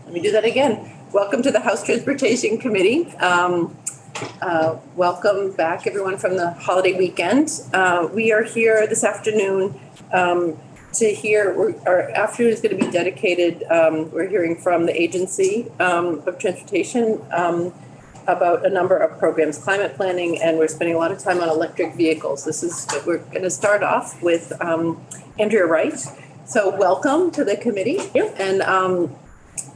Let me do that again. Welcome to the House Transportation Committee. Welcome back, everyone, from the holiday weekend. We are here this afternoon to hear, our afternoon is going to be dedicated, we're hearing from the Agency of Transportation about a number of programs, climate planning, and we're spending a lot of time on electric vehicles. We're going to start off with Andrea Wright. So welcome to the committee.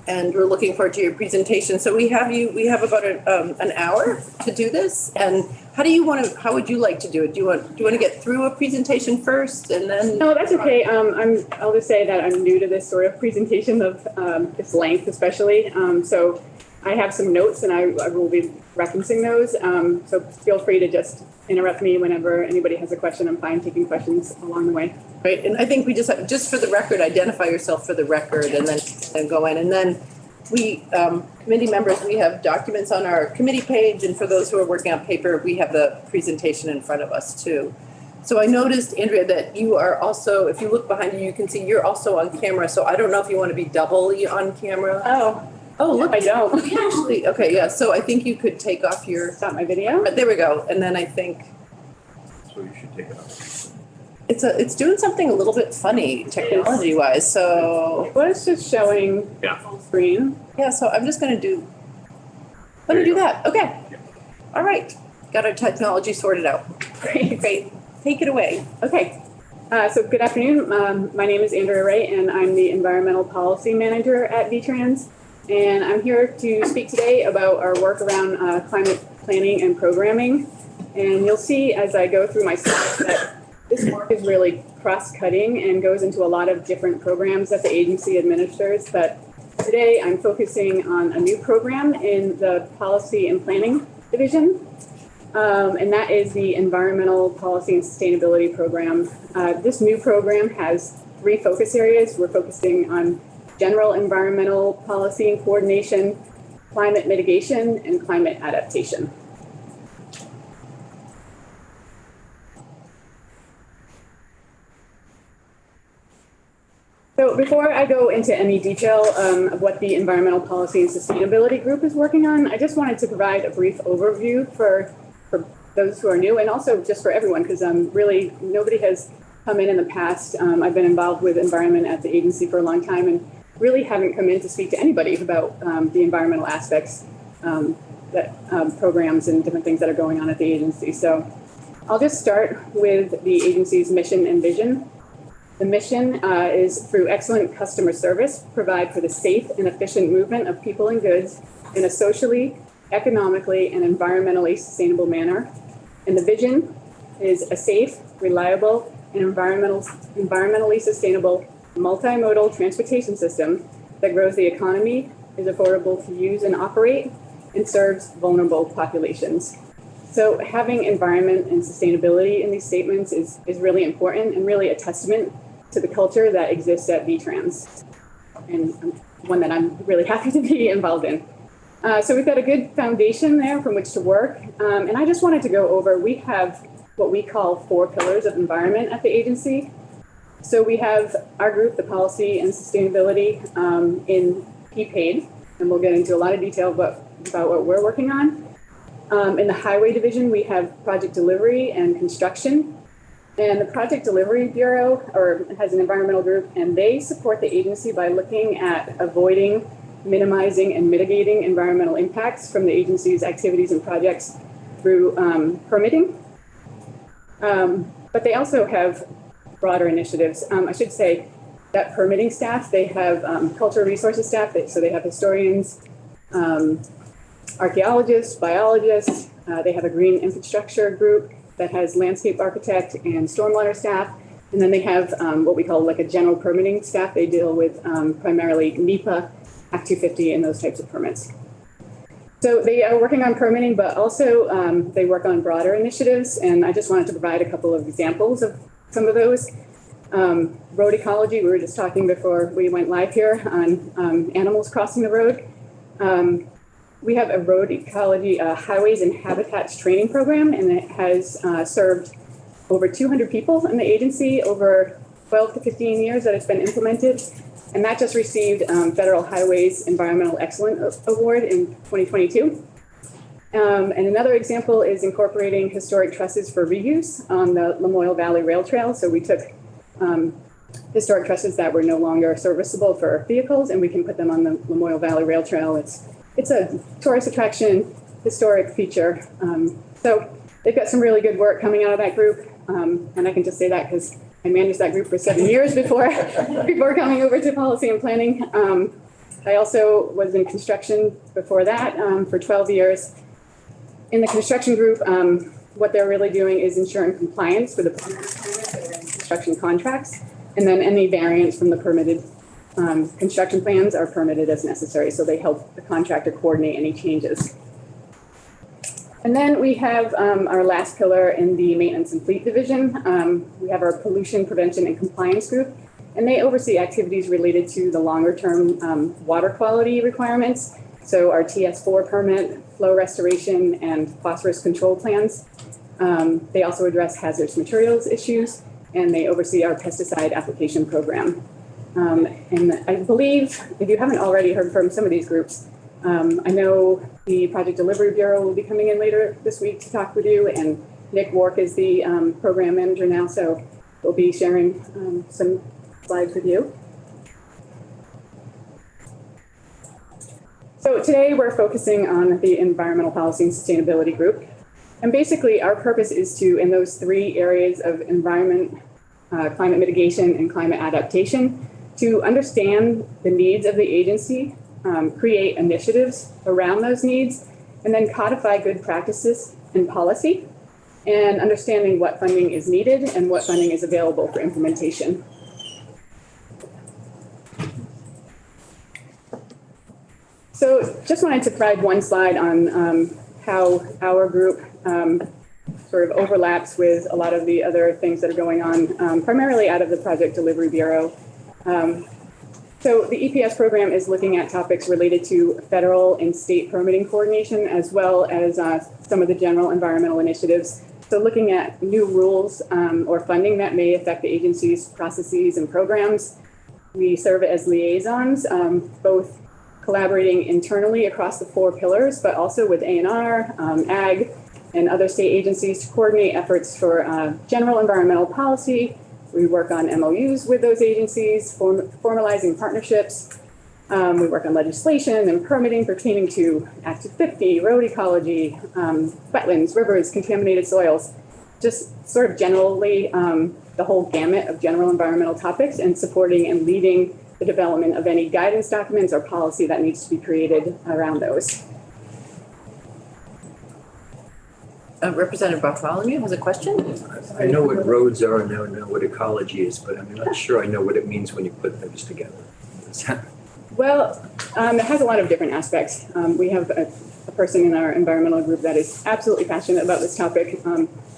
And we're looking forward to your presentation. So we have about an hour to do this. And how would you like to do it? Do you want to get through a presentation first and then? No, that's okay. I'll just say that I'm new to this sort of presentation of this length, especially. So I have some notes and I will be referencing those. So feel free to just interrupt me whenever anybody has a question. I'm fine taking questions along the way. Right, and I think we just for the record, identify yourself for the record and then go in. And then we, committee members, we have documents on our committee page. And for those who are working on paper, we have the presentation in front of us too. So I noticed, Andrea, that you are also, if you look behind you, you can see you're also on camera. So I don't know if you want to be doubly on camera. Oh, look, I don't. Actually, okay, yeah. So I think you could take off your. Stop my video. There we go. And then I think. So you should take it off. It's doing something a little bit funny technology wise. So It was just showing full screen. yeah. So I'm just going to do. Let me do that. Okay. Yeah. All right. Got our technology sorted out. Great. Take it away. Okay. So good afternoon. My name is Andrea Wright, and I'm the Environmental Policy Manager at VTrans. And I'm here to speak today about our work around climate planning and programming. And you'll see as I go through my slides that this work is really cross-cutting and goes into a lot of different programs that the agency administers. But today I'm focusing on a new program in the Policy and Planning Division. And that is the Environmental Policy and Sustainability Program. This new program has 3 focus areas. We're focusing on general environmental policy and coordination, climate mitigation, and climate adaptation. So before I go into any detail of what the Environmental Policy and Sustainability Group is working on, I just wanted to provide a brief overview for those who are new and also just for everyone, because really nobody has come in the past. I've been involved with environment at the agency for a long time and really haven't come in to speak to anybody about the environmental aspects that programs and different things that are going on at the agency. So I'll just start with the agency's mission and vision. The mission is through excellent customer service, provide for the safe and efficient movement of people and goods in a socially, economically, and environmentally sustainable manner. And the vision is a safe, reliable, and environmentally sustainable multimodal transportation system that grows the economy, is affordable to use and operate, and serves vulnerable populations. So having environment and sustainability in these statements is really important and really a testament to the culture that exists at VTrans, and one that I'm really happy to be involved in. So we've got a good foundation there from which to work. And I just wanted to go over, we have what we call 4 pillars of environment at the agency. So we have our group, the Policy and Sustainability in PPAID, and we'll get into a lot of detail about what we're working on. In the Highway Division, we have Project Delivery and Construction. And the Project Delivery Bureau has an environmental group, and they support the agency by looking at avoiding, minimizing, and mitigating environmental impacts from the agency's activities and projects through permitting. But they also have broader initiatives. I should say that permitting staff, they have cultural resources staff, so they have historians, archaeologists, biologists, they have a green infrastructure group that has landscape architect and stormwater staff. And then they have what we call like a general permitting staff. They deal with primarily NEPA, Act 250, and those types of permits. So they are working on permitting, but also they work on broader initiatives. And I just wanted to provide a couple of examples of some of those. Road ecology, we were just talking before we went live here on animals crossing the road. We have a road ecology, highways and habitats training program, and it has served over 200 people in the agency over 12 to 15 years that it's been implemented. And that just received Federal Highways Environmental Excellence Award in 2022. And another example is incorporating historic trusses for reuse on the Lamoille Valley Rail Trail. So we took historic trusses that were no longer serviceable for vehicles, and we can put them on the Lamoille Valley Rail Trail. It's a tourist attraction, historic feature. So they've got some really good work coming out of that group. And I can just say that because I managed that group for 7 years before coming over to policy and planning. I also was in construction before that for 12 years. In the construction group, what they're really doing is ensuring compliance with the permitted construction contracts, and then any variance from the permitted construction plans are permitted as necessary. So they help the contractor coordinate any changes. And then we have our last pillar in the maintenance and fleet division. We have our pollution prevention and compliance group, and they oversee activities related to the longer term water quality requirements. So our TS4 permit, flow restoration, and phosphorus control plans. They also address hazardous materials issues, and they oversee our pesticide application program. And I believe, if you haven't already heard from some of these groups, I know the Project Delivery Bureau will be coming in later this week to talk with you, and Nick Wark is the program manager now, so we'll be sharing some slides with you. So today we're focusing on the Environmental Policy and Sustainability Group. And basically our purpose is to, in those three areas of environment, climate mitigation, and climate adaptation, to understand the needs of the agency, create initiatives around those needs, and then codify good practices and policy, and understanding what funding is needed and what funding is available for implementation. So just wanted to provide one slide on how our group sort of overlaps with a lot of the other things that are going on, primarily out of the Project Delivery Bureau. So the EPS program is looking at topics related to federal and state permitting coordination, as well as some of the general environmental initiatives. So looking at new rules or funding that may affect the agency's processes and programs. We serve as liaisons, both collaborating internally across the 4 pillars, but also with A&R, Ag, and other state agencies to coordinate efforts for general environmental policy. We work on MOUs with those agencies, formalizing partnerships. We work on legislation and permitting pertaining to Act 250, road ecology, wetlands, rivers, contaminated soils, just sort of generally the whole gamut of general environmental topics, and supporting and leading the development of any guidance documents or policy that needs to be created around those. Representative Bartholomew has a question. I know what roads are and I know what ecology is, but I'm not sure I know what it means when you put those together. Well, it has a lot of different aspects. We have a person in our environmental group that is absolutely passionate about this topic.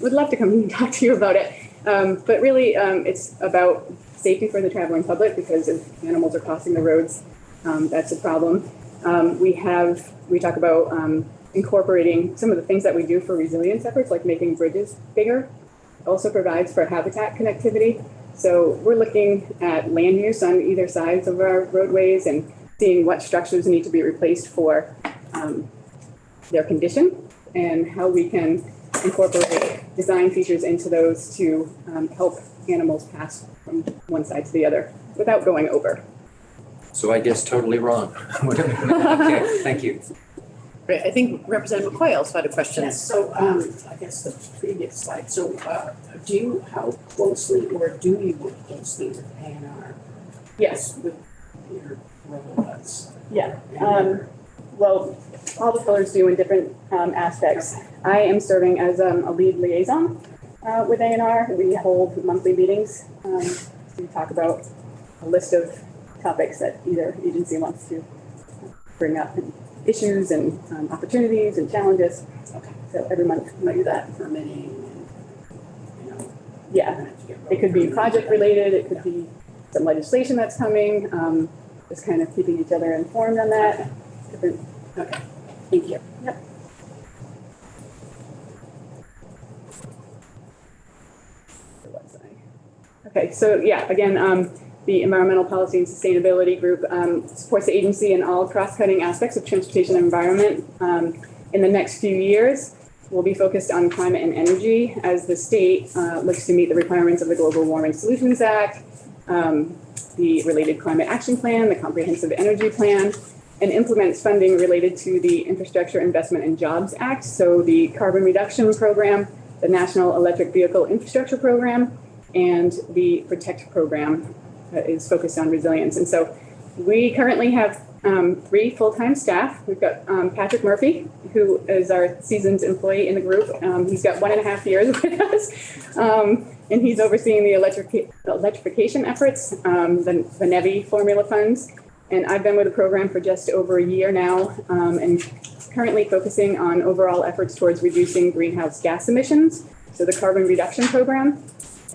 Would love to come and talk to you about it. But really, it's about safety for the traveling public, because if animals are crossing the roads, that's a problem. We talk about incorporating some of the things that we do for resilience efforts, like making bridges bigger. It also provides for habitat connectivity. So we're looking at land use on either sides of our roadways and seeing what structures need to be replaced for their condition, and how we can incorporate design features into those to help animals pass from one side to the other without going over. So I guess totally wrong. Okay, thank you. Right, I think Representative McCoy also had a question. Yes, so I guess the previous slide, so how closely or do you work closely with A&R? Yes. With your role as? Yeah. Well, all the pillars do in different aspects. I am serving as a lead liaison with A&R. We hold monthly meetings to talk about a list of topics that either agency wants to bring up, and issues and opportunities and challenges. Okay. So every month we do that. Permitting and, Yeah, it could be project related, it could be some legislation that's coming, just kind of keeping each other informed on that. Different. Okay, thank you. Yep. Okay, so yeah, again, The Environmental Policy and Sustainability Group supports the agency in all cross-cutting aspects of transportation and environment. In the next few years, we'll be focused on climate and energy as the state looks to meet the requirements of the Global Warming Solutions Act, the related Climate Action Plan, the Comprehensive Energy Plan, and implements funding related to the Infrastructure Investment and Jobs Act, so the Carbon Reduction Program, the National Electric Vehicle Infrastructure Program, and the PROTECT program that is focused on resilience. And so we currently have 3 full-time staff. We've got Patrick Murphy, who is our seasoned employee in the group. He's got 1.5 years with us, and he's overseeing the electrification efforts, the NEVI formula funds. And I've been with the program for just over a year now, and currently focusing on overall efforts towards reducing greenhouse gas emissions, so the Carbon Reduction Program.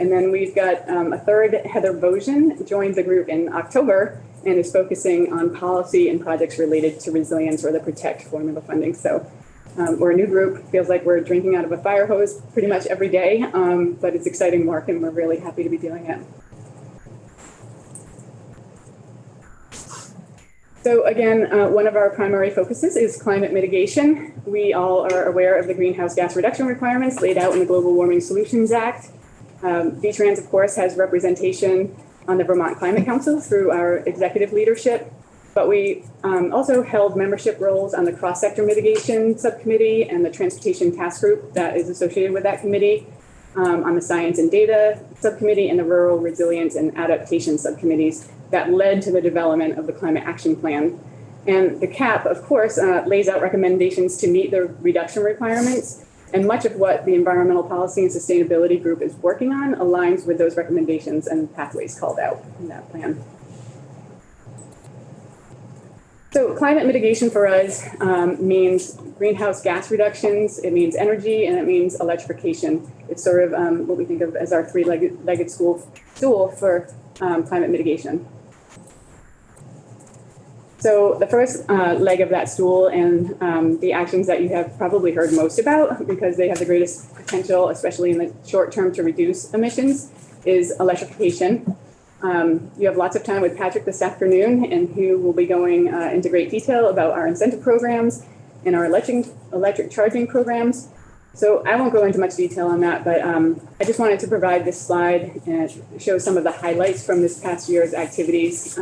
And then we've got a third, Heather Bojan, joined the group in October and is focusing on policy and projects related to resilience or the PROTECT formula funding. So we're a new group. Feels like we're drinking out of a fire hose pretty much every day, but it's exciting work and we're really happy to be doing it. So again, one of our primary focuses is climate mitigation. We all are aware of the greenhouse gas reduction requirements laid out in the Global Warming Solutions Act. VTrans, of course, has representation on the Vermont Climate Council through our executive leadership, but we also held membership roles on the cross-sector mitigation subcommittee and the transportation task group that is associated with that committee, on the science and data subcommittee and the rural resilience and adaptation subcommittees that led to the development of the Climate Action Plan. And the CAP, of course, lays out recommendations to meet the reduction requirements. And much of what the Environmental Policy and Sustainability Group is working on aligns with those recommendations and pathways called out in that plan. So climate mitigation for us means greenhouse gas reductions, it means energy, and it means electrification. It's sort of what we think of as our three-legged stool for climate mitigation. So the first leg of that stool and the actions that you have probably heard most about because they have the greatest potential, especially in the short term, to reduce emissions, is electrification. You have lots of time with Patrick this afternoon, and he will be going into great detail about our incentive programs and our electric charging programs. So I won't go into much detail on that, but I just wanted to provide this slide and show some of the highlights from this past year's activities.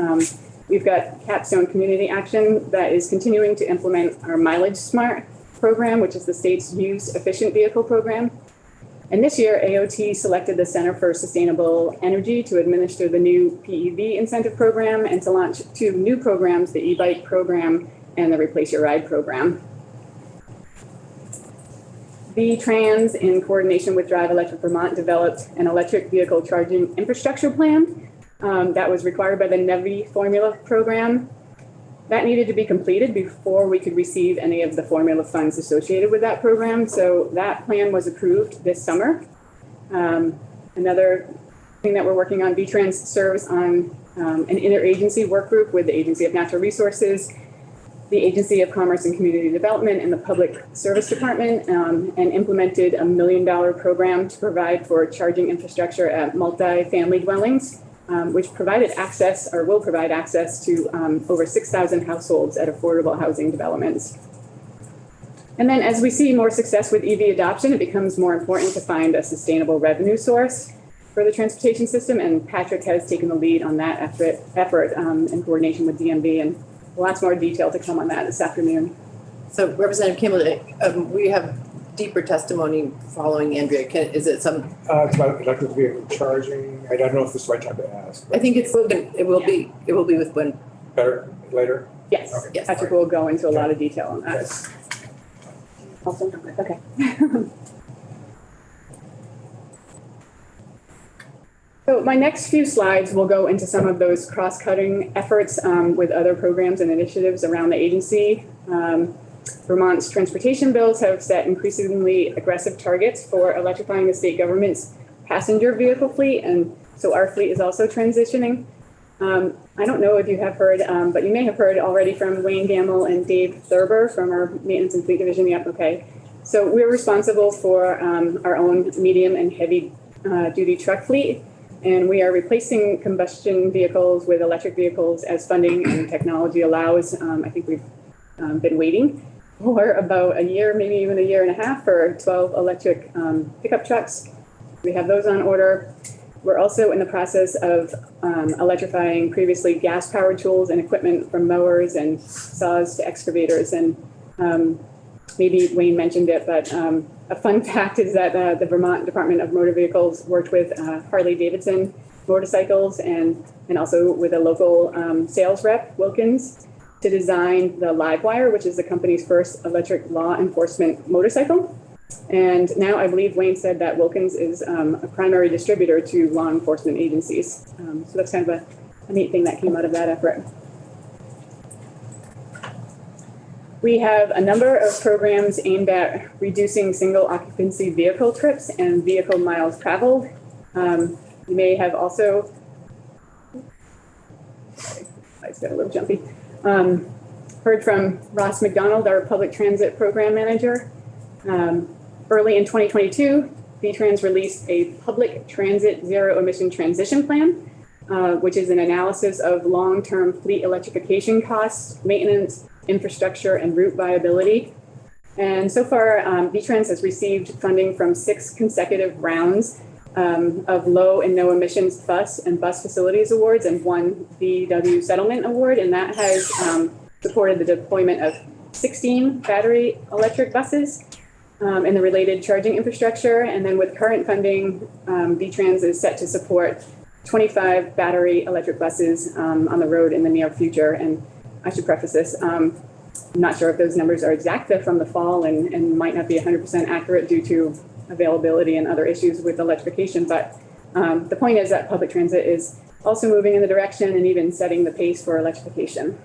We've got Capstone Community Action that is continuing to implement our Mileage Smart program, which is the state's used efficient vehicle program. And this year, AOT selected the Center for Sustainable Energy to administer the new PEV incentive program and to launch 2 new programs, the e-bike program and the Replace Your Ride program. VTrans, in coordination with Drive Electric Vermont, developed an electric vehicle charging infrastructure plan that was required by the NEVI formula program. That needed to be completed before we could receive any of the formula funds associated with that program. So that plan was approved this summer. Another thing that we're working on, VTrans serves on an interagency work group with the Agency of Natural Resources, the Agency of Commerce and Community Development, and the Public Service Department, and implemented a $1 million program to provide for charging infrastructure at multi-family dwellings, which provided access or will provide access to over 6,000 households at affordable housing developments. And then as we see more success with EV adoption, it becomes more important to find a sustainable revenue source for the transportation system. And Patrick has taken the lead on that effort in coordination with DMV, and lots more detail to come on that this afternoon. So Representative Kimball, we have deeper testimony following Andrea. Is it some? It's about electric vehicle charging. I don't know if this is the right time to ask. I think it will be with Gwen. Better later? Yes, Okay. Yes. Patrick will go into a lot of detail on that. Yes. Awesome. Okay. So my next few slides will go into some of those cross-cutting efforts with other programs and initiatives around the agency. Vermont's transportation bills have set increasingly aggressive targets for electrifying the state government's passenger vehicle fleet, and so our fleet is also transitioning. I don't know if you have heard, but you may have heard already from Wayne Gamble and Dave Thurber from our Maintenance and Fleet Division. Yep, okay. So we're responsible for our own medium and heavy duty truck fleet. And we are replacing combustion vehicles with electric vehicles as funding and technology allows. I think we've been waiting for about a year, maybe even a year and a half for 12 electric pickup trucks. We have those on order. We're also in the process of electrifying previously gas-powered tools and equipment from mowers and saws to excavators. And maybe Wayne mentioned it, but a fun fact is that the Vermont Department of Motor Vehicles worked with Harley-Davidson motorcycles and also with a local sales rep, Wilkins, to design the Livewire, which is the company's first electric law enforcement motorcycle. And now I believe Wayne said that Wilkins is a primary distributor to law enforcement agencies. So that's kind of a neat thing that came out of that effort. We have a number of programs aimed at reducing single occupancy vehicle trips and vehicle miles traveled. You may have also, I just got a little jumpy, heard from Ross McDonald, our public transit program manager. Early in 2022, VTrans released a public transit zero emission transition plan, which is an analysis of long-term fleet electrification costs, maintenance, infrastructure, and route viability. And so far, VTrans has received funding from 6 consecutive rounds of low and no emissions bus and bus facilities awards and 1 VW settlement award. And that has supported the deployment of 16 battery electric buses and the related charging infrastructure. And then with current funding, VTrans is set to support 25 battery electric buses on the road in the near future. And I should preface this, I'm not sure if those numbers are exact. They're from the fall and might not be 100% accurate due to availability and other issues with electrification. But the point is that public transit is also moving in the direction and even setting the pace for electrification.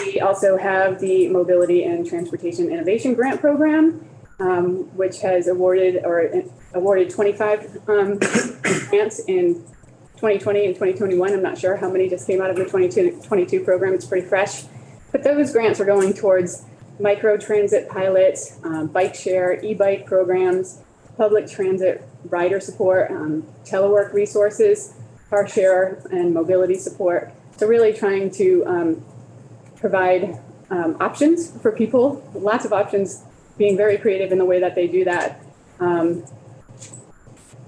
We also have the Mobility and Transportation Innovation Grant Program, which has awarded 25 grants in 2020 and 2021. I'm not sure how many just came out of the 22 program. It's pretty fresh. But those grants are going towards micro transit pilots, bike share, e-bike programs, public transit rider support, telework resources, car share, and mobility support. So really trying to provide options for people, lots of options, being very creative in the way that they do that,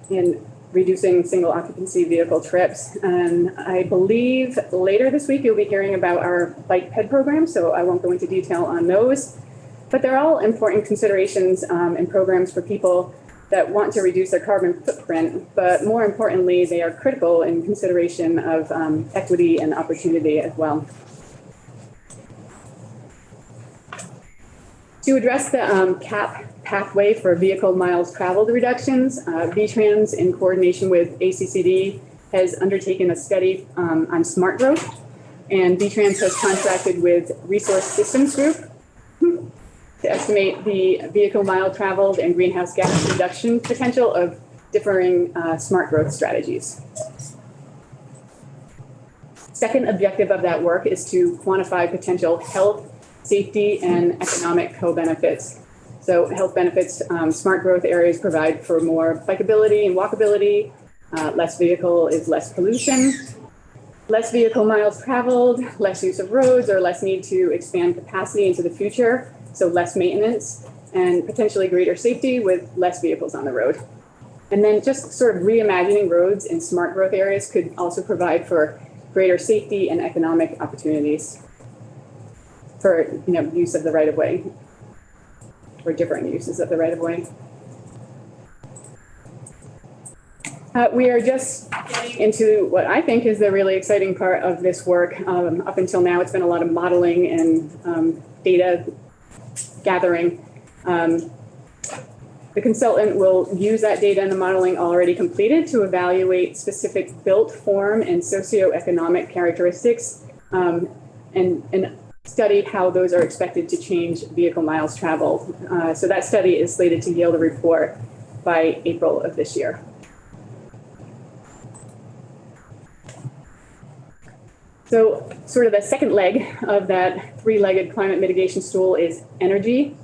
in reducing single occupancy vehicle trips. And I believe later this week, you'll be hearing about our bike ped program, so I won't go into detail on those. But they're all important considerations and programs for people that want to reduce their carbon footprint, but more importantly, they are critical in consideration of equity and opportunity as well. To address the CAP pathway for vehicle miles traveled reductions, VTrans, in coordination with ACCD, has undertaken a study on smart growth, and VTrans has contracted with Resource Systems Group to estimate the vehicle mile traveled and greenhouse gas reduction potential of differing smart growth strategies. Second objective of that work is to quantify potential health, safety, and economic co-benefits. So health benefits, smart growth areas provide for more bikeability and walkability. Less vehicle is less pollution. Less vehicle miles traveled, less use of roads, or less need to expand capacity into the future. So less maintenance and potentially greater safety with less vehicles on the road. And then just sort of reimagining roads in smart growth areas could also provide for greater safety and economic opportunities for use of the right-of-way, or different uses of the right-of-way. We are just getting into what I think is the really exciting part of this work. Up until now, it's been a lot of modeling and data gathering. The consultant will use that data and the modeling already completed to evaluate specific built form and socioeconomic characteristics and study how those are expected to change vehicle miles traveled. So that study is slated to yield a report by April of this year. So sort of the second leg of that three-legged climate mitigation stool is energy.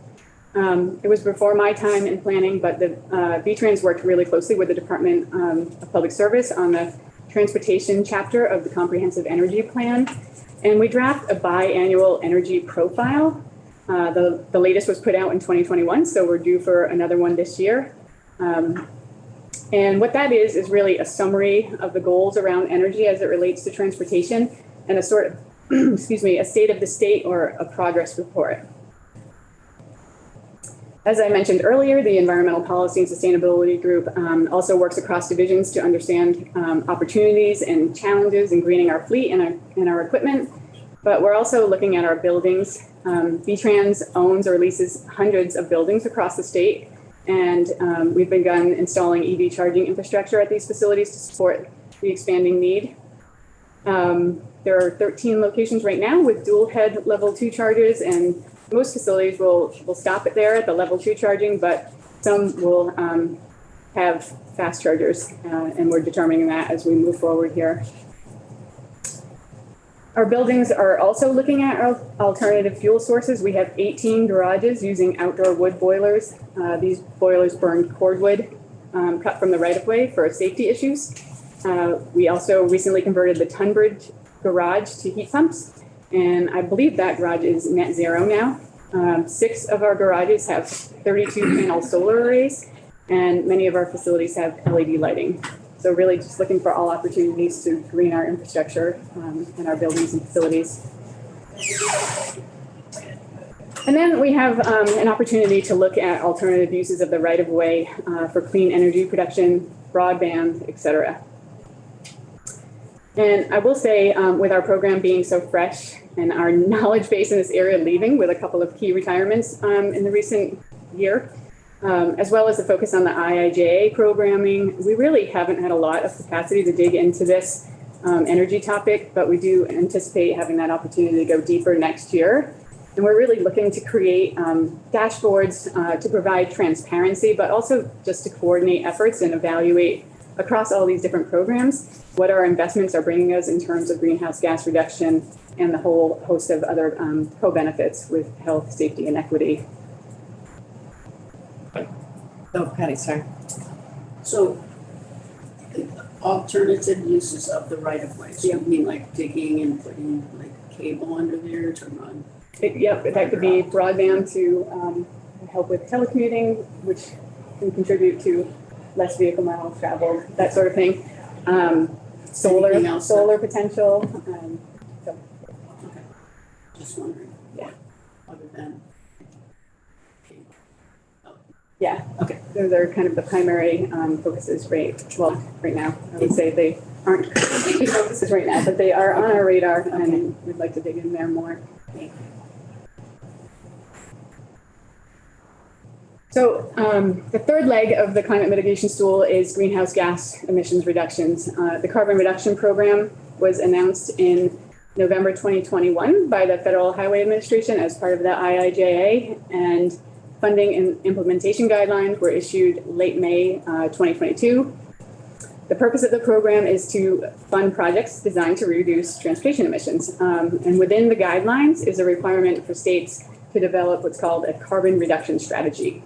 It was before my time in planning, but the VTrans worked really closely with the Department of Public Service on the transportation chapter of the Comprehensive Energy Plan. And we draft a biannual energy profile. The latest was put out in 2021, so we're due for another one this year. And what that is really a summary of the goals around energy as it relates to transportation and a sort of, excuse me, a state of the state or a progress report. As I mentioned earlier, the Environmental Policy and Sustainability Group also works across divisions to understand opportunities and challenges in greening our fleet and our equipment. But we're also looking at our buildings. VTrans owns or leases hundreds of buildings across the state. And we've begun installing EV charging infrastructure at these facilities to support the expanding need. There are 13 locations right now with dual head level 2 chargers, and most facilities will stop it there at the level 2 charging, but some will have fast chargers, and we're determining that as we move forward here. Our buildings are also looking at alternative fuel sources. We have 18 garages using outdoor wood boilers. These boilers burn cordwood cut from the right-of-way for safety issues. We also recently converted the Tunbridge garage to heat pumps, and I believe that garage is net zero now. 6 of our garages have 32 panel solar arrays, and many of our facilities have LED lighting. So really just looking for all opportunities to green our infrastructure in our buildings and facilities. And then we have an opportunity to look at alternative uses of the right-of-way for clean energy production, broadband, et cetera. And I will say, with our program being so fresh and our knowledge base in this area leaving with a couple of key retirements in the recent year, as well as the focus on the IIJA programming, we really haven't had a lot of capacity to dig into this energy topic, but we do anticipate having that opportunity to go deeper next year. And we're really looking to create dashboards to provide transparency, but also just to coordinate efforts and evaluate across all these different programs what our investments are bringing us in terms of greenhouse gas reduction and the whole host of other co-benefits with health, safety, and equity. Oh, Patty, sorry. So alternative uses of the right of way. So you mean like digging and putting like cable under there to run? Yep, that could be broadband to help with telecommuting, which can contribute to less vehicle miles traveled, that sort of thing. Solar potential. So. Okay. Just wondering. Yeah. Other than. Yeah. Okay. Those are kind of the primary focuses right now. I would say they aren't focuses right now, but they are on our radar, and we'd like to dig in there more. Okay. So the third leg of the climate mitigation stool is greenhouse gas emissions reductions. The carbon reduction program was announced in November 2021 by the Federal Highway Administration as part of the IIJA, and funding and implementation guidelines were issued late May 2022. The purpose of the program is to fund projects designed to reduce transportation emissions. And within the guidelines is a requirement for states to develop what's called a carbon reduction strategy.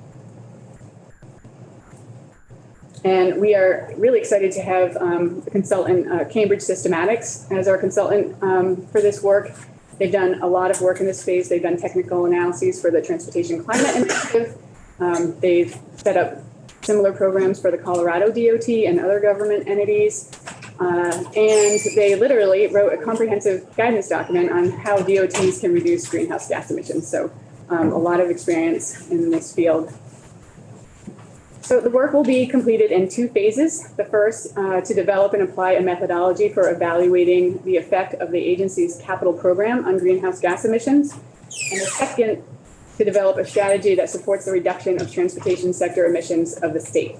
And we are really excited to have the consultant Cambridge Systematics as our consultant for this work. They've done a lot of work in this space. They've done technical analyses for the Transportation Climate Initiative. They've set up similar programs for the Colorado DOT and other government entities. And they literally wrote a comprehensive guidance document on how DOTs can reduce greenhouse gas emissions. So a lot of experience in this field. So the work will be completed in 2 phases. The first, to develop and apply a methodology for evaluating the effect of the agency's capital program on greenhouse gas emissions. And the second, to develop a strategy that supports the reduction of transportation sector emissions of the state.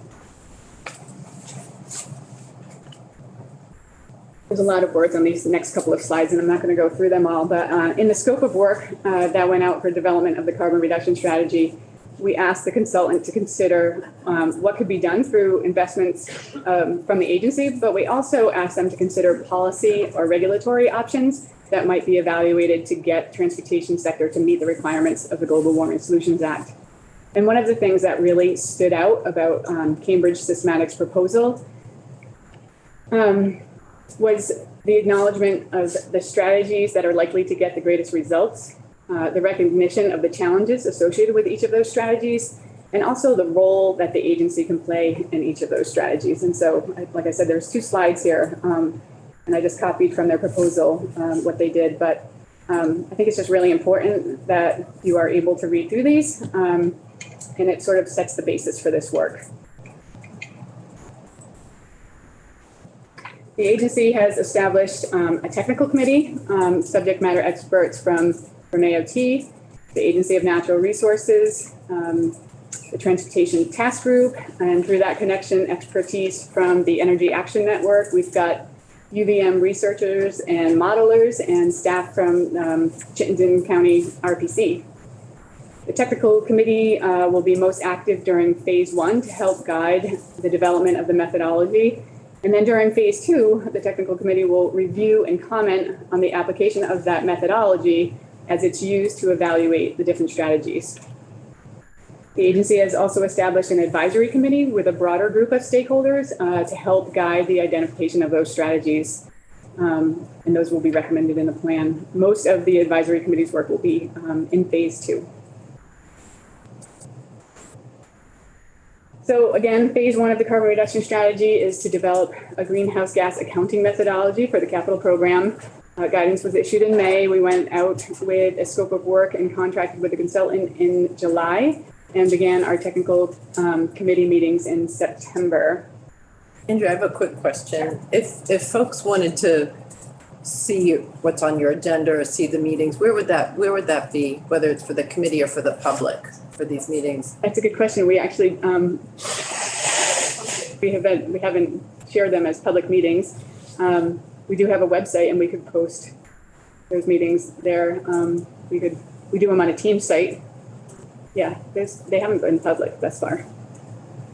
There's a lot of words on these next couple of slides, and I'm not going to go through them all, but in the scope of work that went out for development of the carbon reduction strategy, we asked the consultant to consider what could be done through investments from the agency, but we also asked them to consider policy or regulatory options that might be evaluated to get transportation sector to meet the requirements of the Global Warming Solutions Act. And one of the things that really stood out about Cambridge Systematics proposal was the acknowledgement of the strategies that are likely to get the greatest results, the recognition of the challenges associated with each of those strategies, and also the role that the agency can play in each of those strategies. And so, like I said, there's 2 slides here, and I just copied from their proposal what they did, but I think it's just really important that you are able to read through these, and it sort of sets the basis for this work. The agency has established a technical committee, subject matter experts from AOT, the Agency of Natural Resources, the Transportation Task Group, and through that connection, expertise from the Energy Action Network. We've got UVM researchers and modelers and staff from Chittenden County RPC. The technical committee will be most active during phase 1 to help guide the development of the methodology. And then during phase 2, the technical committee will review and comment on the application of that methodology as it's used to evaluate the different strategies. The agency has also established an advisory committee with a broader group of stakeholders to help guide the identification of those strategies. And those will be recommended in the plan. Most of the advisory committee's work will be in phase 2. So again, phase 1 of the carbon reduction strategy is to develop a greenhouse gas accounting methodology for the capital program. Guidance was issued in May. We went out with a scope of work and contracted with a consultant in July and began our technical committee meetings in September. Andrew, I have a quick question. If folks wanted to see what's on your agenda or see the meetings, where would that be, whether it's for the committee or for the public for these meetings? That's a good question. We actually we haven't shared them as public meetings. We do have a website, and we could post those meetings there. We do them on a team site. Yeah, they haven't been public thus far.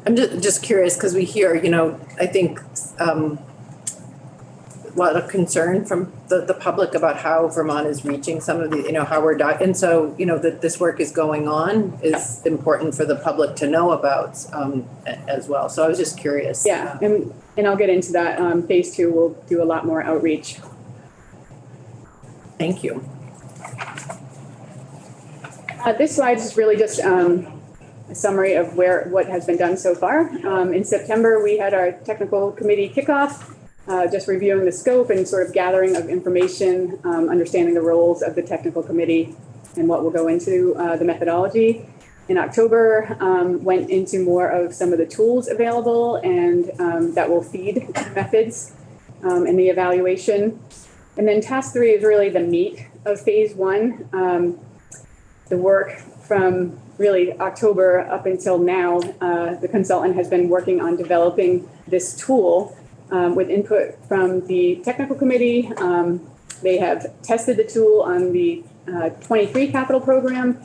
I'm just curious because we hear, I think a lot of concern from the public about how Vermont is reaching some of the, how we're, and so, that this work is going on is important for the public to know about as well. So I was just curious. Yeah, and I'll get into that. Phase 2 will do a lot more outreach. Thank you. This slide is really just a summary of what has been done so far. In September, we had our technical committee kickoff, just reviewing the scope and sort of gathering of information, understanding the roles of the technical committee and what will go into the methodology. In October, went into more of some of the tools available and that will feed methods in the evaluation. And then task 3 is really the meat of phase 1. The work from really October up until now, the consultant has been working on developing this tool with input from the technical committee. They have tested the tool on the 23 capital program,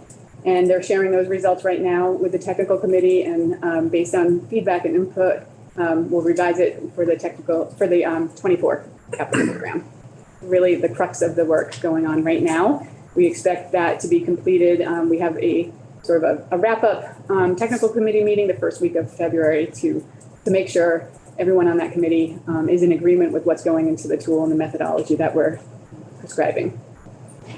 and they're sharing those results right now with the technical committee. And based on feedback and input, we'll revise it for the 24 capital program. Really the crux of the work going on right now. We expect that to be completed. We have a sort of a wrap-up technical committee meeting the first week of February to make sure everyone on that committee is in agreement with what's going into the tool and the methodology that we're prescribing.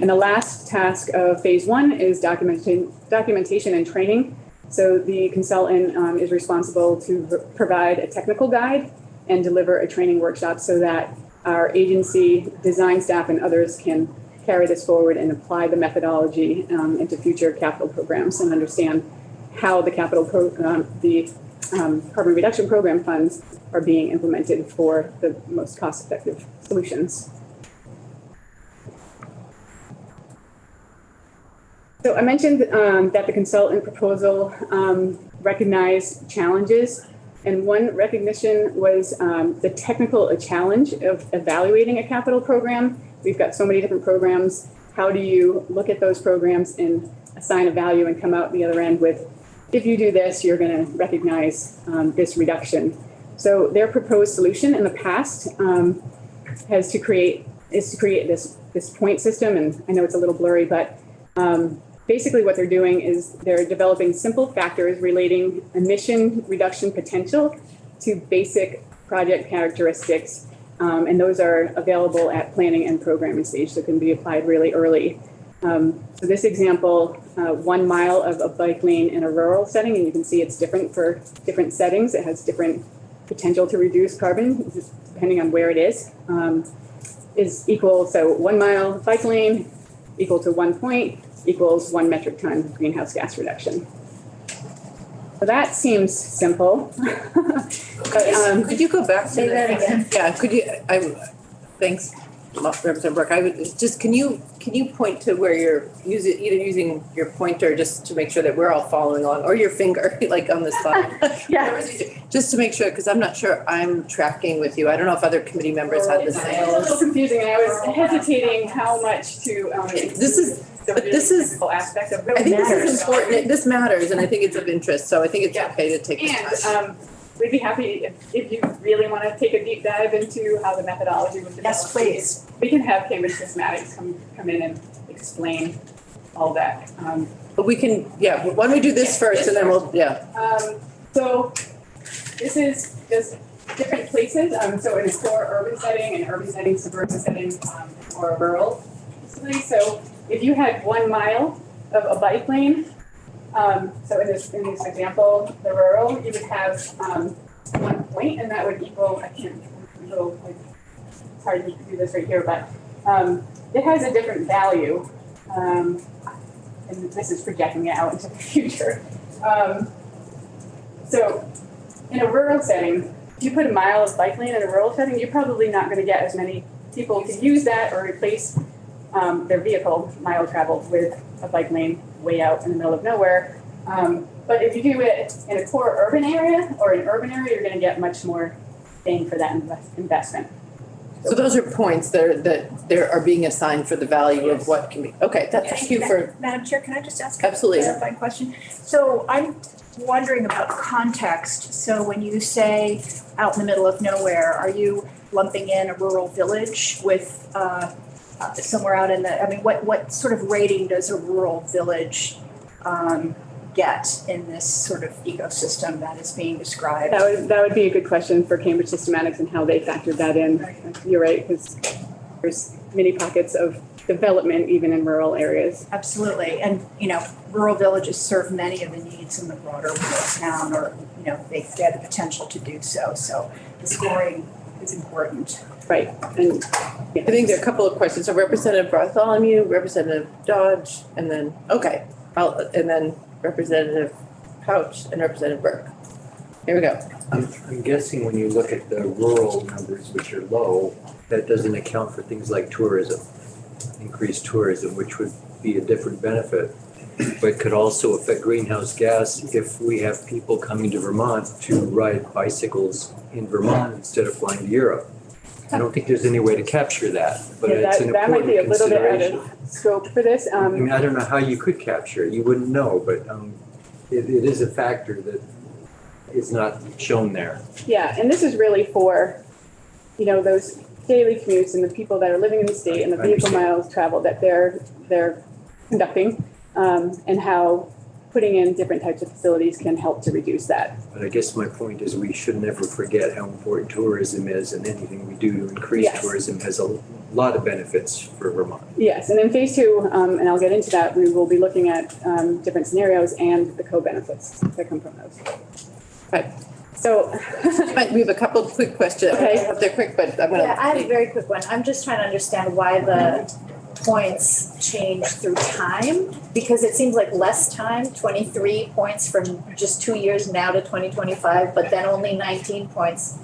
And the last task of phase 1 is documentation and training. So the consultant is responsible to provide a technical guide and deliver a training workshop so that our agency, design staff, and others can carry this forward and apply the methodology into future capital programs and understand how the carbon reduction program funds are being implemented for the most cost-effective solutions. So I mentioned that the consultant proposal recognized challenges, and one recognition was the technical challenge of evaluating a capital program. We've got so many different programs. How do you look at those programs and assign a value and come out the other end with, if you do this, you're going to recognize this reduction. So their proposed solution in the past is to create this point system, and I know it's a little blurry, but basically what they're doing is they're developing simple factors relating emission reduction potential to basic project characteristics. And those are available at planning and programming stage, so can be applied really early. So this example, 1 mile of a bike lane in a rural setting, and you can see it's different for different settings. It has different potential to reduce carbon, depending on where it is equal, so 1 mile bike lane equal to 1 point equals 1 metric ton greenhouse gas reduction. So that seems simple. But, Could you go back to Say that again. Yeah, could you, thanks, Representative Burke. I would just, can you point to where you're using your pointer just to make sure that we're all following along, or your finger, like on the side? Yeah. Just to make sure, because I'm not sure I'm tracking with you. I don't know if other committee members had the It's a same. little confusing, and I was hesitating how much to, This is, the but really this is, technical aspect of I really think this matters. is important. This matters, and I think it's of interest, so I think it's Yeah. okay to take the time. And we'd be happy if you really want to take a deep dive into how the methodology was developed. Yes, please. We can have Cambridge Systematics come in and explain all that. But we can, yeah, why don't we do this first, and then we'll, yeah. So this is just different places. So in a core urban setting, an urban setting, suburban setting, or a rural facility. So if you had 1 mile of a bike lane, so in this example, the rural, you would have 1 point, and that would equal, I can't, it's hard to do this right here, but it has a different value. And this is projecting it out into the future. So in a rural setting, if you put a mile of bike lane in a rural setting, you're probably not going to get as many people to use that or replace their vehicle mile traveled with a bike lane way out in the middle of nowhere. But if you do it in a core urban area or an urban area, you're going to get much more bang for that investment. So those are points that are being assigned for the value of what can be, okay, thank you for, Madam Chair, can I just ask a Absolutely. clarifying question? So I'm wondering about context. So when you say out in the middle of nowhere, are you lumping in a rural village with somewhere out in the, I mean, what sort of rating does a rural village get in this sort of ecosystem that is being described? That would be a good question for Cambridge Systematics and how they factored that in. You're right, because there's many pockets of development even in rural areas. Absolutely. And, rural villages serve many of the needs in the broader rural town, or, they have the potential to do so. So the scoring is important. Right. And I think there are a couple of questions. So Representative Bartholomew, Representative Dodge, and then, okay, and then Representative Couch and Representative Burke. Here we go. I'm guessing when you look at the rural numbers, which are low, that doesn't account for things like tourism, increased tourism, which would be a different benefit, but could also affect greenhouse gas if we have people coming to Vermont to ride bicycles in Vermont instead of flying to Europe. I don't think there's any way to capture that, but it's an that might be a important little bit out consideration. of scope for this. I mean, I don't know how you could capture it. You wouldn't know, but it is a factor that is not shown there. Yeah, and this is really for, those daily commutes and the people that are living in the state and the I vehicle understand. miles traveled that they're conducting, and how putting in different types of facilities can help to reduce that. But I guess my point is we should never forget how important tourism is, and anything we do to increase Yes. tourism has a lot of benefits for Vermont. Yes, and in phase 2, and I'll get into that, we will be looking at different scenarios and the co-benefits that come from those. Right. So, We have a couple of quick questions. Okay. They're quick, but I'm gonna. Yeah, I have a very quick one. I'm just trying to understand why the points change through time, because it seems like less time, 23 points from just 2 years now to 2025, but then only 19 points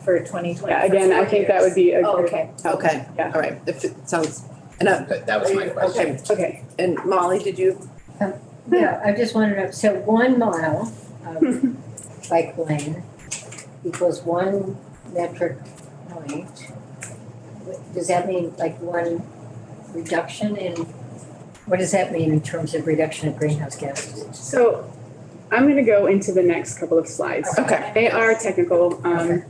for 2020. yeah, again, I think that would be a Oh, good okay. Okay, Yeah. all right, if it sounds, and That was my question. okay, Okay, and Molly, did you? Yeah, I just wanted to know, so 1 mile of bike lane equals 1 metric point. Does that mean like 1 reduction in, what does that mean in terms of reduction of greenhouse gases? so I'm going to go into the next couple of slides. Okay. They are technical. And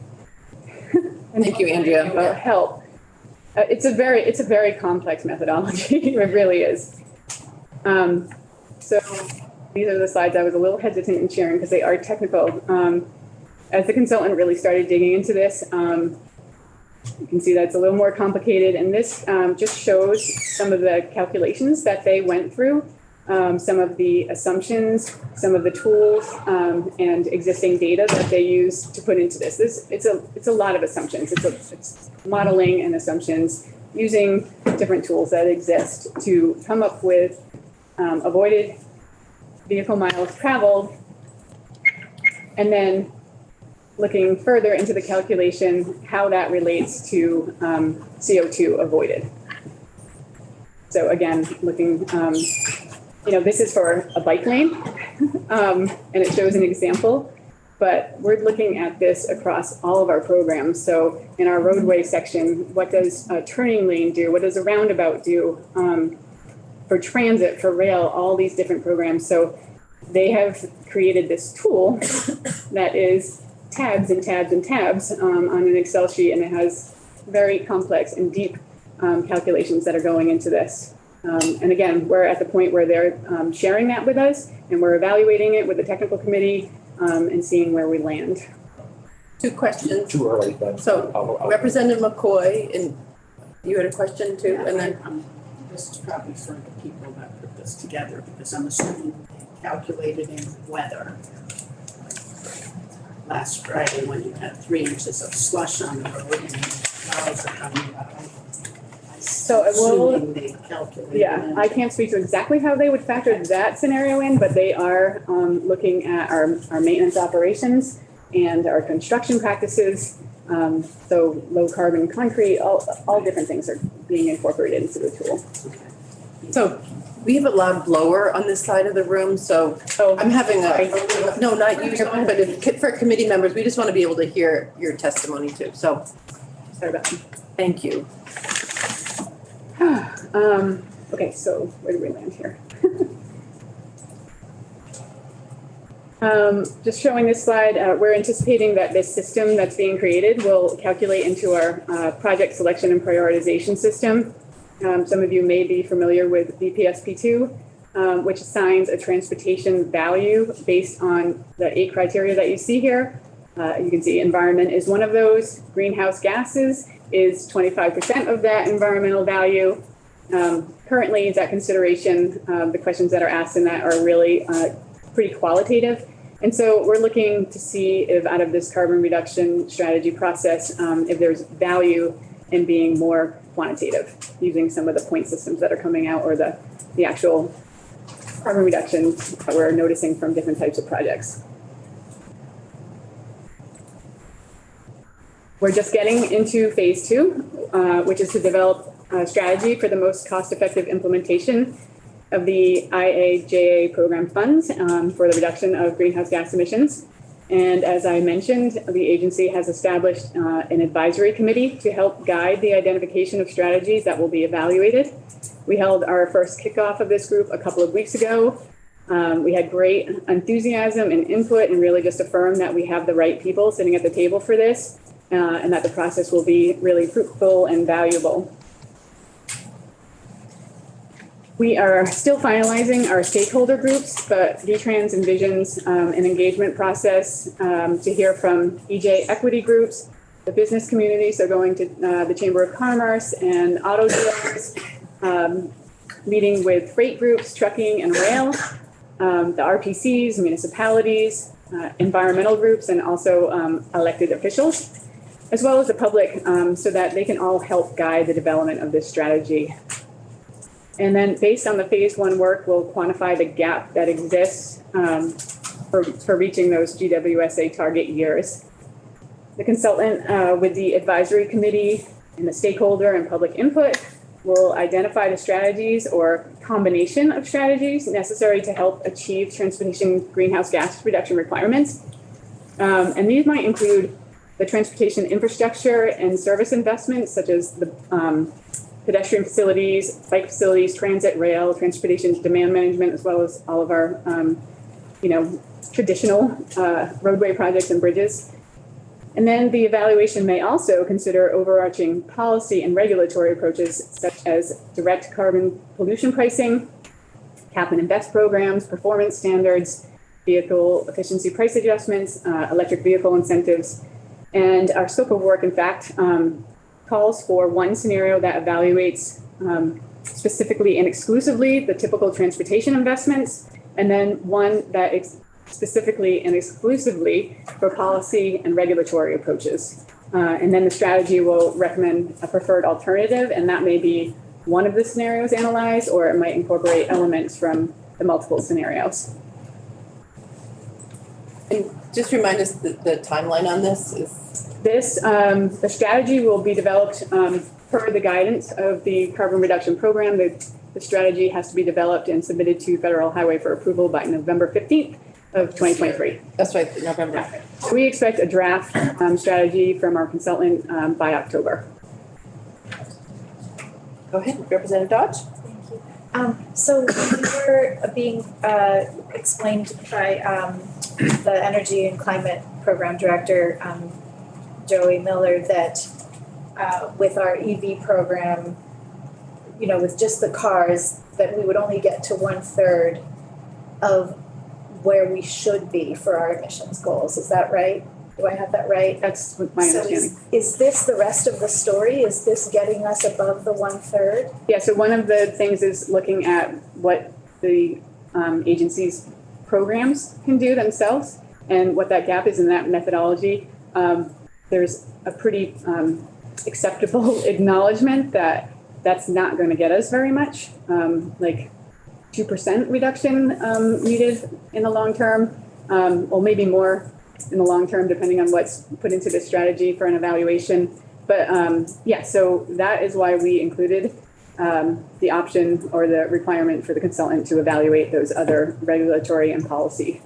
Thank you, Andrea. will help. It's a very complex methodology. It really is. So these are the slides I was a little hesitant in sharing because they are technical. As the consultant really started digging into this, you can see that it's a little more complicated. And this just shows some of the calculations that they went through, some of the assumptions, some of the tools, and existing data that they use to put into this. It's a lot of assumptions. It's modeling and assumptions using different tools that exist to come up with avoided vehicle miles traveled, and then looking further into the calculation, how that relates to CO2 avoided. So again, looking, this is for a bike lane, and it shows an example, but we're looking at this across all of our programs. So in our roadway section, what does a turning lane do? What does a roundabout do? For transit, for rail, all these different programs. So they have created this tool that is tabs and tabs and tabs on an Excel sheet, and it has very complex and deep calculations that are going into this. And again, we're at the point where they're sharing that with us, and we're evaluating it with the technical committee and seeing where we land. Two questions. Too early, but. So Representative McCoy, and you had a question too, and then. This is probably for the people that put this together, because I'm assuming they calculated in weather. Last Friday, when you had 3 inches of slush on the road and cars are coming by. So it will, Assuming they calculated. yeah, I can't speak to exactly how they would factor that scenario in, but they are looking at our maintenance operations and our construction practices. So low carbon concrete, all different things are being incorporated into the tool. So we have a loud blower on this side of the room, so I'm having no, not you, but for committee members, we just want to be able to hear your testimony too. So Sorry about that. thank you. Okay, so where do we land here? Just showing this slide, we're anticipating that this system that's being created will calculate into our project selection and prioritization system. Some of you may be familiar with BPSP2, which assigns a transportation value based on the 8 criteria that you see here. You can see environment is one of those. Greenhouse gases is 25% of that environmental value. Currently, that consideration, the questions that are asked in that are really pretty qualitative. And so we're looking to see if out of this carbon reduction strategy process, if there's value in being more quantitative, using some of the point systems that are coming out or the actual carbon reduction that we're noticing from different types of projects. We're just getting into phase 2, which is to develop a strategy for the most cost-effective implementation of the IIJA program funds for the reduction of greenhouse gas emissions. And as I mentioned, the agency has established an advisory committee to help guide the identification of strategies that will be evaluated. We held our first kickoff of this group a couple of weeks ago. We had great enthusiasm and input, and really just affirmed that we have the right people sitting at the table for this, and that the process will be really fruitful and valuable. We are still finalizing our stakeholder groups, but VTrans envisions an engagement process to hear from EJ equity groups, the business community, so going to the Chamber of Commerce and auto dealers, meeting with freight groups, trucking and rail, the RPCs, municipalities, environmental groups, and also elected officials, as well as the public, so that they can all help guide the development of this strategy. And then based on the phase 1 work, we'll quantify the gap that exists for reaching those GWSA target years. The consultant with the advisory committee and the stakeholder and public input will identify the strategies or combination of strategies necessary to help achieve transportation greenhouse gas reduction requirements. And these might include the transportation infrastructure and service investments, such as the pedestrian facilities, bike facilities, transit, rail, transportation demand management, as well as all of our, traditional roadway projects and bridges. And then the evaluation may also consider overarching policy and regulatory approaches, such as direct carbon pollution pricing, cap and invest programs, performance standards, vehicle efficiency price adjustments, electric vehicle incentives. And our scope of work, in fact, calls for one scenario that evaluates specifically and exclusively the typical transportation investments, and then one that specifically and exclusively for policy and regulatory approaches. And then the strategy will recommend a preferred alternative, and that may be one of the scenarios analyzed, or it might incorporate elements from the multiple scenarios. And just remind us the timeline on this is. The strategy will be developed per the guidance of the carbon reduction program. The strategy has to be developed and submitted to Federal Highway for approval by November 15th of 2023. That's right, November. We expect a draft strategy from our consultant by October. Go ahead, Representative Dodge. Thank you. So we were being explained by the Energy and Climate Program Director, Joey Miller, that with our EV program, you know, with just the cars, that we would only get to 1/3 of where we should be for our emissions goals. Is that right? Do I have that right? That's my understanding. So is this the rest of the story? Is this getting us above the 1/3? Yeah, so one of the things is looking at what the agency's programs can do themselves and what that gap is in that methodology. There's a pretty acceptable acknowledgement that that's not going to get us very much, like 2% reduction needed in the long term, or maybe more in the long term, depending on what's put into the strategy for an evaluation. But yeah, so that is why we included the option or the requirement for the consultant to evaluate those other regulatory and policy.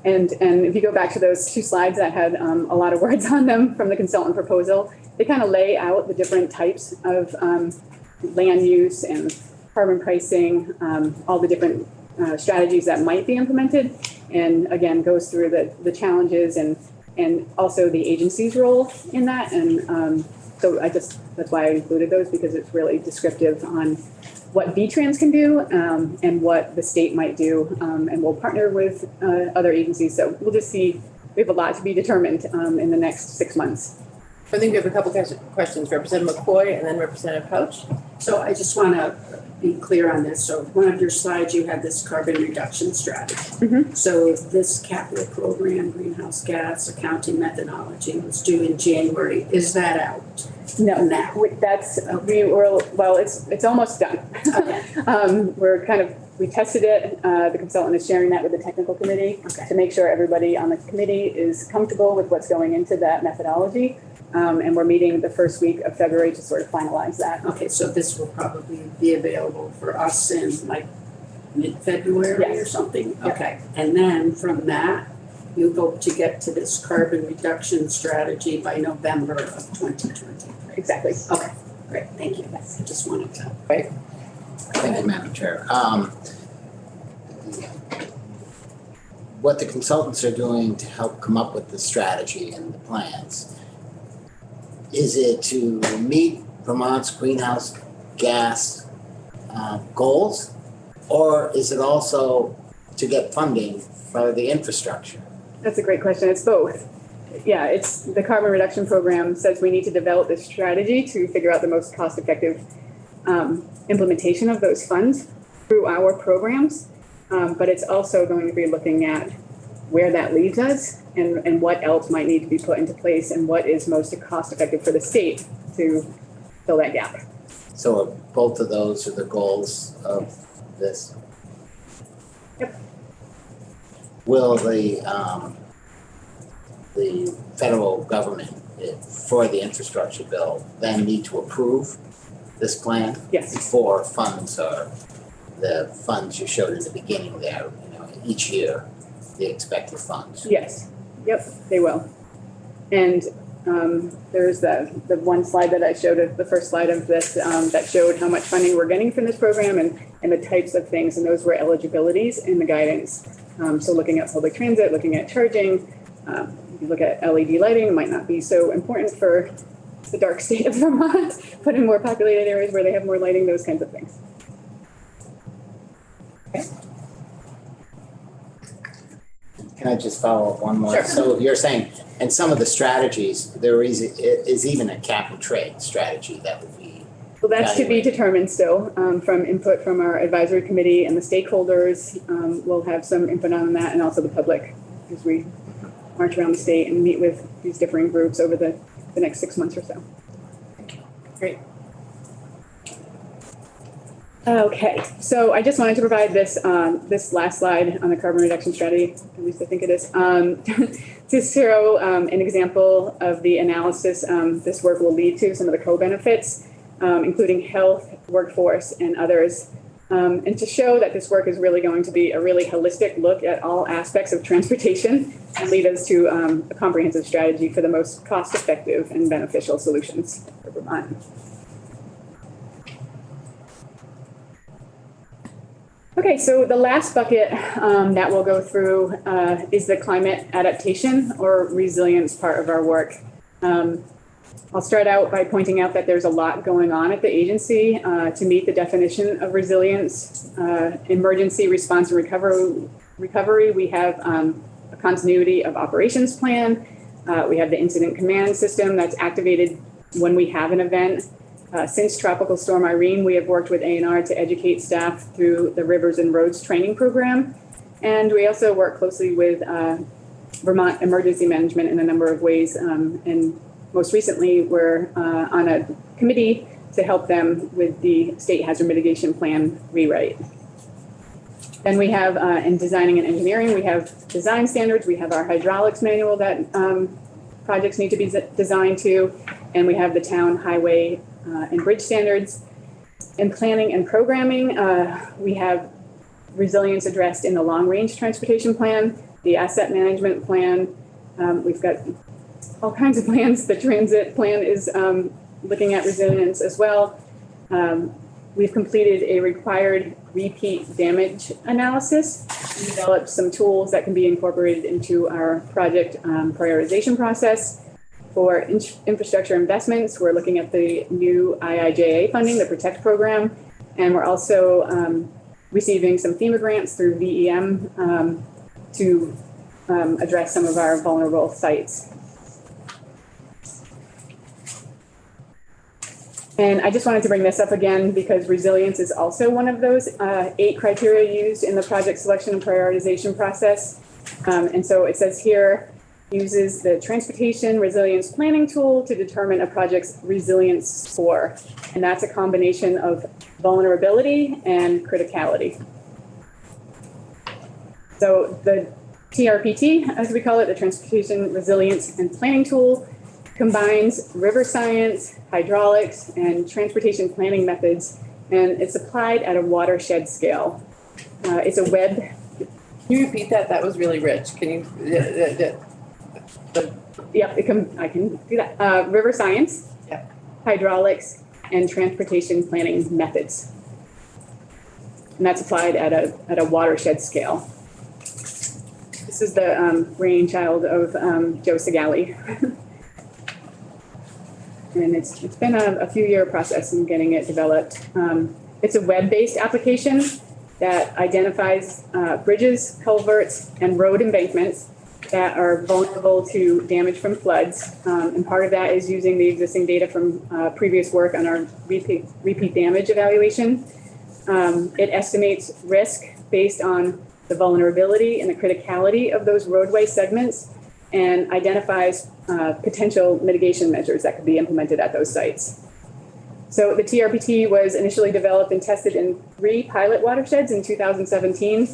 And if you go back to those two slides that had a lot of words on them from the consultant proposal, they kind of lay out the different types of land use and carbon pricing, all the different strategies that might be implemented, and again goes through the challenges and also the agency's role in that. And so that's why I included those, because it's really descriptive on what VTrans can do and what the state might do, and we'll partner with other agencies. So we'll just see. We have a lot to be determined in the next 6 months. I think we have a couple questions, Representative McCoy and then Representative Couch. So I just want to be clear on this. So one of your slides, you have this carbon reduction strategy. Mm-hmm. So this capital program, greenhouse gas accounting methodology, was due in January. Is that out? No, Now. that's it's almost done. Okay. We tested it. The consultant is sharing that with the technical committee to make sure everybody on the committee is comfortable with what's going into that methodology. And we're meeting the first week of February to sort of finalize that. Okay, so this will probably be available for us in like mid-February or Yes. something? Yeah. Okay, and then from that, you hope to get to this carbon reduction strategy by November of 2023. Exactly. Okay, great, thank you. I just wanted to. Thank you, Madam Chair. What the consultants are doing to help come up with the strategy and the plans, is it to meet Vermont's greenhouse gas goals, or is it also to get funding for the infrastructure? That's a great question. It's both. Yeah, it's the carbon reduction program says we need to develop this strategy to figure out the most cost-effective implementation of those funds through our programs. But it's also going to be looking at where that leaves us and what else might need to be put into place and what is most cost-effective for the state to fill that gap. So both of those are the goals of this? Yep. Will the federal government, for the infrastructure bill, then need to approve this plan? Yes. Before funds are, the funds you showed in the beginning there, each year, the expected funds? Yes. Yep, they will. And there's the one slide that I showed, the first slide of this, that showed how much funding we're getting from this program and the types of things, and those were eligibilities in the guidance. So looking at public transit, looking at charging, if you look at LED lighting, it might not be so important for the dark state of Vermont, but in more populated areas where they have more lighting, those kinds of things. Can I just follow up one more? Sure. So you're saying, and some of the strategies, there is even a cap and trade strategy that would be. Well, that's to be determined still, from input from our advisory committee and the stakeholders. We'll have some input on that, and also the public as we march around the state and meet with these differing groups over the next 6 months or so. Great. Okay, so I just wanted to provide this last slide on the carbon reduction strategy, at least I think it is, to show an example of the analysis this work will lead to, some of the co-benefits, including health, workforce, and others, and to show that this work is really going to be a really holistic look at all aspects of transportation and lead us to a comprehensive strategy for the most cost-effective and beneficial solutions for Vermont. Okay, so the last bucket that we'll go through is the climate adaptation or resilience part of our work. I'll start out by pointing out that there's a lot going on at the agency to meet the definition of resilience. Emergency response and recovery, we have a continuity of operations plan. We have the incident command system that's activated when we have an event. Since Tropical Storm Irene, we have worked with ANR to educate staff through the Rivers and Roads training program. And we also work closely with Vermont Emergency Management in a number of ways. And most recently, we're on a committee to help them with the state hazard mitigation plan rewrite. Then we have, in designing and engineering, we have design standards. We have our hydraulics manual that projects need to be designed to. And we have the town highway and bridge standards. In planning and programming, we have resilience addressed in the long-range transportation plan, the asset management plan. We've got all kinds of plans. The transit plan is looking at resilience as well. We've completed a required repeat damage analysis and developed some tools that can be incorporated into our project prioritization process. For infrastructure investments, we're looking at the new IIJA funding, the PROTECT program, and we're also receiving some FEMA grants through VEM to address some of our vulnerable sites. And I just wanted to bring this up again because resilience is also one of those 8 criteria used in the project selection and prioritization process. And so it says here, uses the transportation resilience planning tool to determine a project's resilience score. And that's a combination of vulnerability and criticality. So the TRPT, as we call it, the Transportation Resilience and Planning Tool, combines river science, hydraulics, and transportation planning methods, and it's applied at a watershed scale. It's a web. Can you repeat that? That was really rich. Can you? Yep, I can do that. River science, yep. Hydraulics, and transportation planning methods. And that's applied at a watershed scale. This is the brainchild of Joe Segali. And it's been a few-year process in getting it developed. It's a web-based application that identifies bridges, culverts, and road embankments that are vulnerable to damage from floods. And part of that is using the existing data from previous work on our repeat damage evaluation. It estimates risk based on the vulnerability and the criticality of those roadway segments and identifies potential mitigation measures that could be implemented at those sites. So the TRPT was initially developed and tested in 3 pilot watersheds in 2017,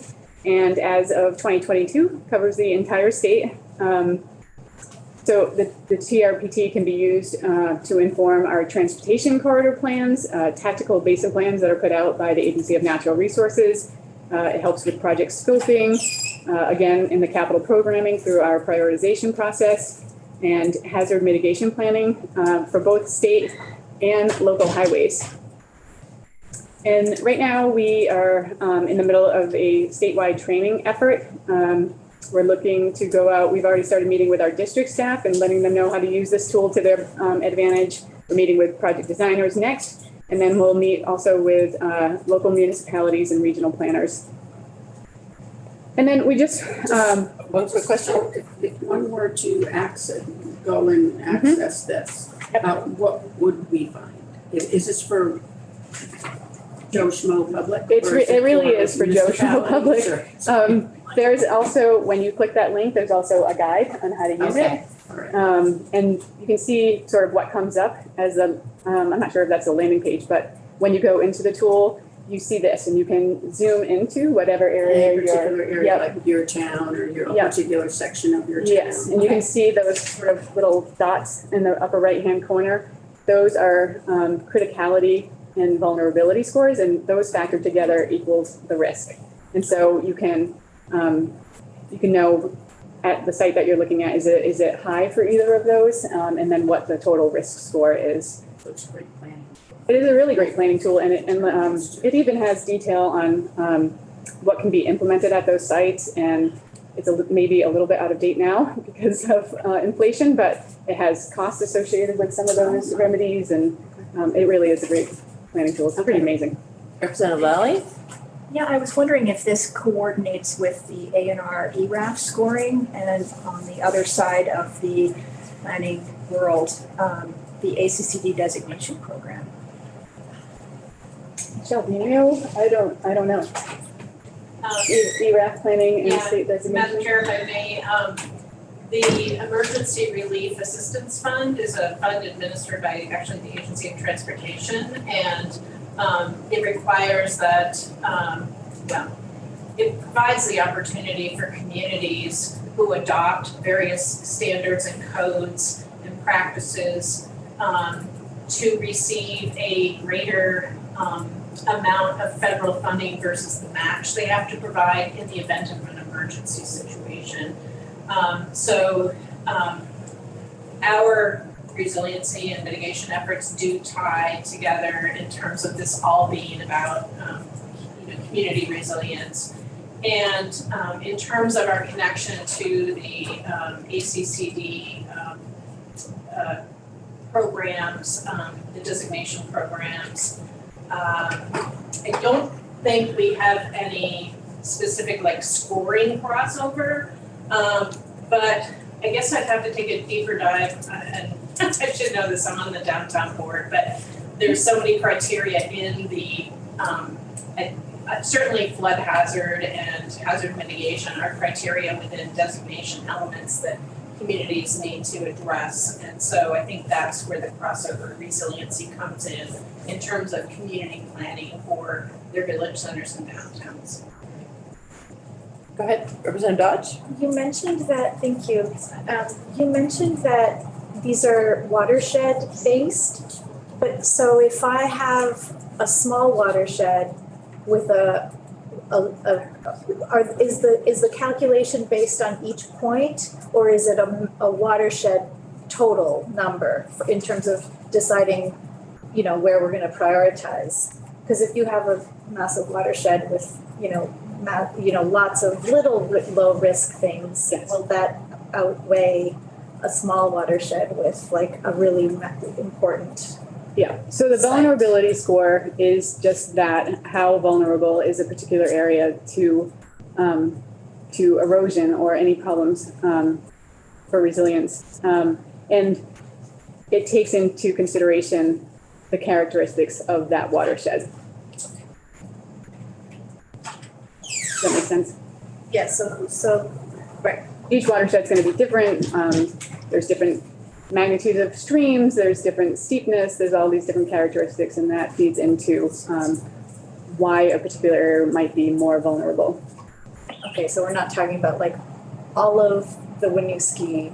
and as of 2022 covers the entire state. So the TRPT can be used to inform our transportation corridor plans, tactical basin plans that are put out by the Agency of Natural Resources. It helps with project scoping, again, in the capital programming through our prioritization process, and hazard mitigation planning for both state and local highways. And right now we are in the middle of a statewide training effort. We're looking to go out. We've already started meeting with our district staff and letting them know how to use this tool to their advantage. We're meeting with project designers next, and then we'll meet also with local municipalities and regional planners. And then we just, One quick question. If one were to go and access this, what would we find? Is this for Joe Schmo Public? it really is for Joe Schmo Public. Municipalities, or- There's also, when you click that link, there's also a guide on how to use it. Okay, all right. And you can see sort of what comes up as a, I'm not sure if that's a landing page, but when you go into the tool, you see this and you can zoom into whatever area Any you're. particular area, Yep. like your town or your Yep. particular section of your town. Yes, and you can Okay. see those sort of little dots in the upper right-hand corner. Those are criticality and vulnerability scores, and those factored together equals the risk. And so you can know at the site that you're looking at, is it high for either of those? And then what the total risk score is. So it's great planning. It is a really great planning tool, and it even has detail on what can be implemented at those sites, and it's maybe a little bit out of date now because of inflation, but it has costs associated with some of those remedies, and it really is a great planning tool. It's pretty amazing. Representative Lally? Yeah, I was wondering if this coordinates with the A&R ERAF scoring, and on the other side of the planning world, the ACCD designation program. Michelle, you know? I don't know. ERAF planning and Yeah, state Madam designation? Chair, if I may, the Emergency Relief Assistance Fund is a fund administered by actually the Agency of Transportation, and it requires that, it provides the opportunity for communities who adopt various standards and codes and practices to receive a greater amount of federal funding versus the match they have to provide in the event of an emergency situation. Our resiliency and mitigation efforts do tie together in terms of this all being about community resilience. And in terms of our connection to the ACCD programs, the designation programs, I don't think we have any specific scoring crossover, but I guess I'd have to take a deeper dive, and I should know this, I'm on the downtown board, but there's so many criteria in the, certainly flood hazard and hazard mitigation are criteria within designation elements that communities need to address. And so I think that's where the crossover resiliency comes in terms of community planning for their village centers and downtowns. Go ahead, Representative Dodge. You mentioned that, thank you. You mentioned that these are watershed based, but so if I have a small watershed with is the calculation based on each point, or is it a watershed total number in terms of deciding, where we're going to prioritize? Because if you have a massive watershed with, lots of little low risk things, Yes. will that outweigh a small watershed with a really important? Yeah, so the vulnerability score is just that, how vulnerable is a particular area to erosion or any problems for resilience. And it takes into consideration the characteristics of that watershed. Does that make sense? Yes, so right. Each watershed's gonna be different. There's different magnitudes of streams, there's different steepness, there's all these different characteristics, and that feeds into why a particular area might be more vulnerable. Okay, so we're not talking about all of the Winooski,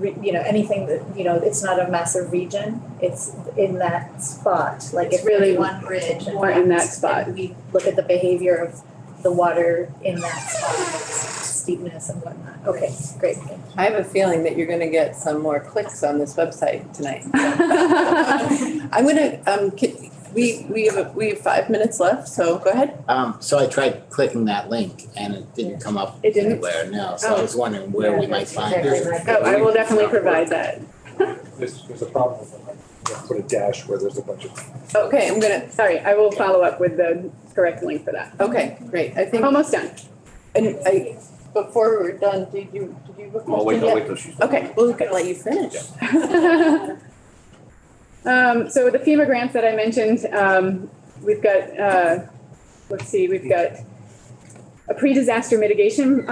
anything that, it's not a massive region, it's in that spot, It's really one bridge. and more in that that's- spot. and we look at the behavior of the water in that spot, steepness and whatnot. Okay, great. I have a feeling that you're gonna get some more clicks on this website tonight. I'm gonna, we have 5 minutes left, so go ahead. So I tried clicking that link and it didn't come up It didn't? anywhere, no, so I was wondering where we might find it. Oh, I will definitely provide that. There's a problem with it. put a dash where there's a bunch of. Okay, I'm gonna, Sorry, I will follow up with the correct link for that. okay, great. I think, Almost done. and before we're done, did you have a I'll wait, question I'll yet? wait till she's done. Okay, we're gonna let you finish. So the FEMA grants that I mentioned, we've got, we've got a pre-disaster mitigation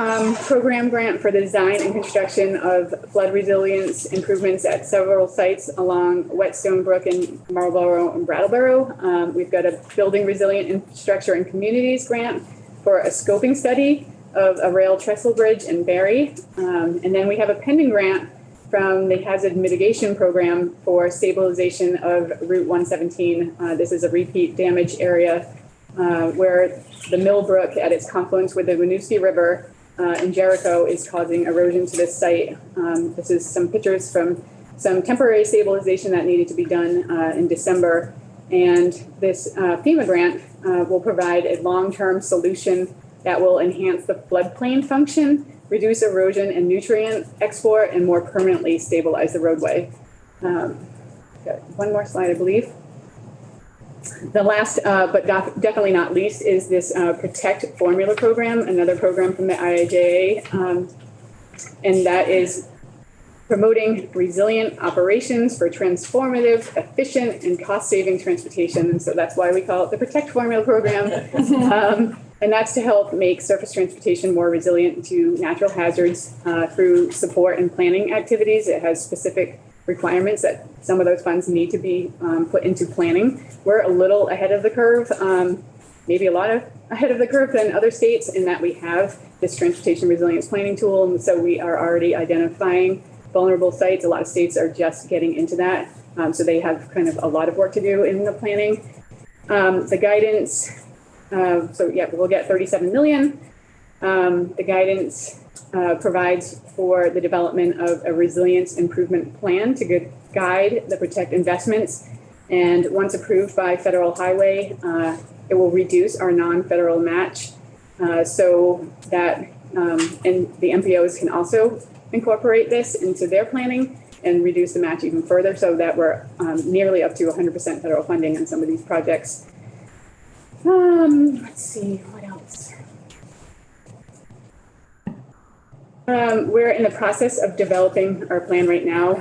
program grant for the design and construction of flood resilience improvements at several sites along Whetstone Brook and Marlborough and Brattleboro. We've got a building resilient infrastructure and communities grant for a scoping study of a rail trestle bridge in Barry. And then we have a pending grant from the hazard mitigation program for stabilization of Route 117. This is a repeat damage area where the Millbrook at its confluence with the Winooski River in Jericho is causing erosion to this site. This is some pictures from some temporary stabilization that needed to be done in December. And this FEMA grant will provide a long-term solution that will enhance the floodplain function, reduce erosion and nutrient export, and more permanently stabilize the roadway. Got one more slide, I believe. The last, but definitely not least, is this Protect Formula program, another program from the IIJA. And that is promoting resilient operations for transformative, efficient, and cost-saving transportation. And so that's why we call it the Protect Formula program. And that's to help make surface transportation more resilient to natural hazards through support and planning activities. It has specific requirements that some of those funds need to be put into planning. We're a little ahead of the curve, maybe a lot ahead of the curve than other states in that we have this transportation resilience planning tool. And so we are already identifying vulnerable sites. A lot of states are just getting into that. So they have kind of a lot of work to do in the planning. The guidance, so yeah, we'll get 37 million. The guidance provides for the development of a resilience improvement plan to guide the Protect investments. And once approved by Federal Highway, it will reduce our non-federal match so that, and the MPOs can also incorporate this into their planning and reduce the match even further so that we're nearly up to 100% federal funding on some of these projects. Let's see, what else? We're in the process of developing our plan right now.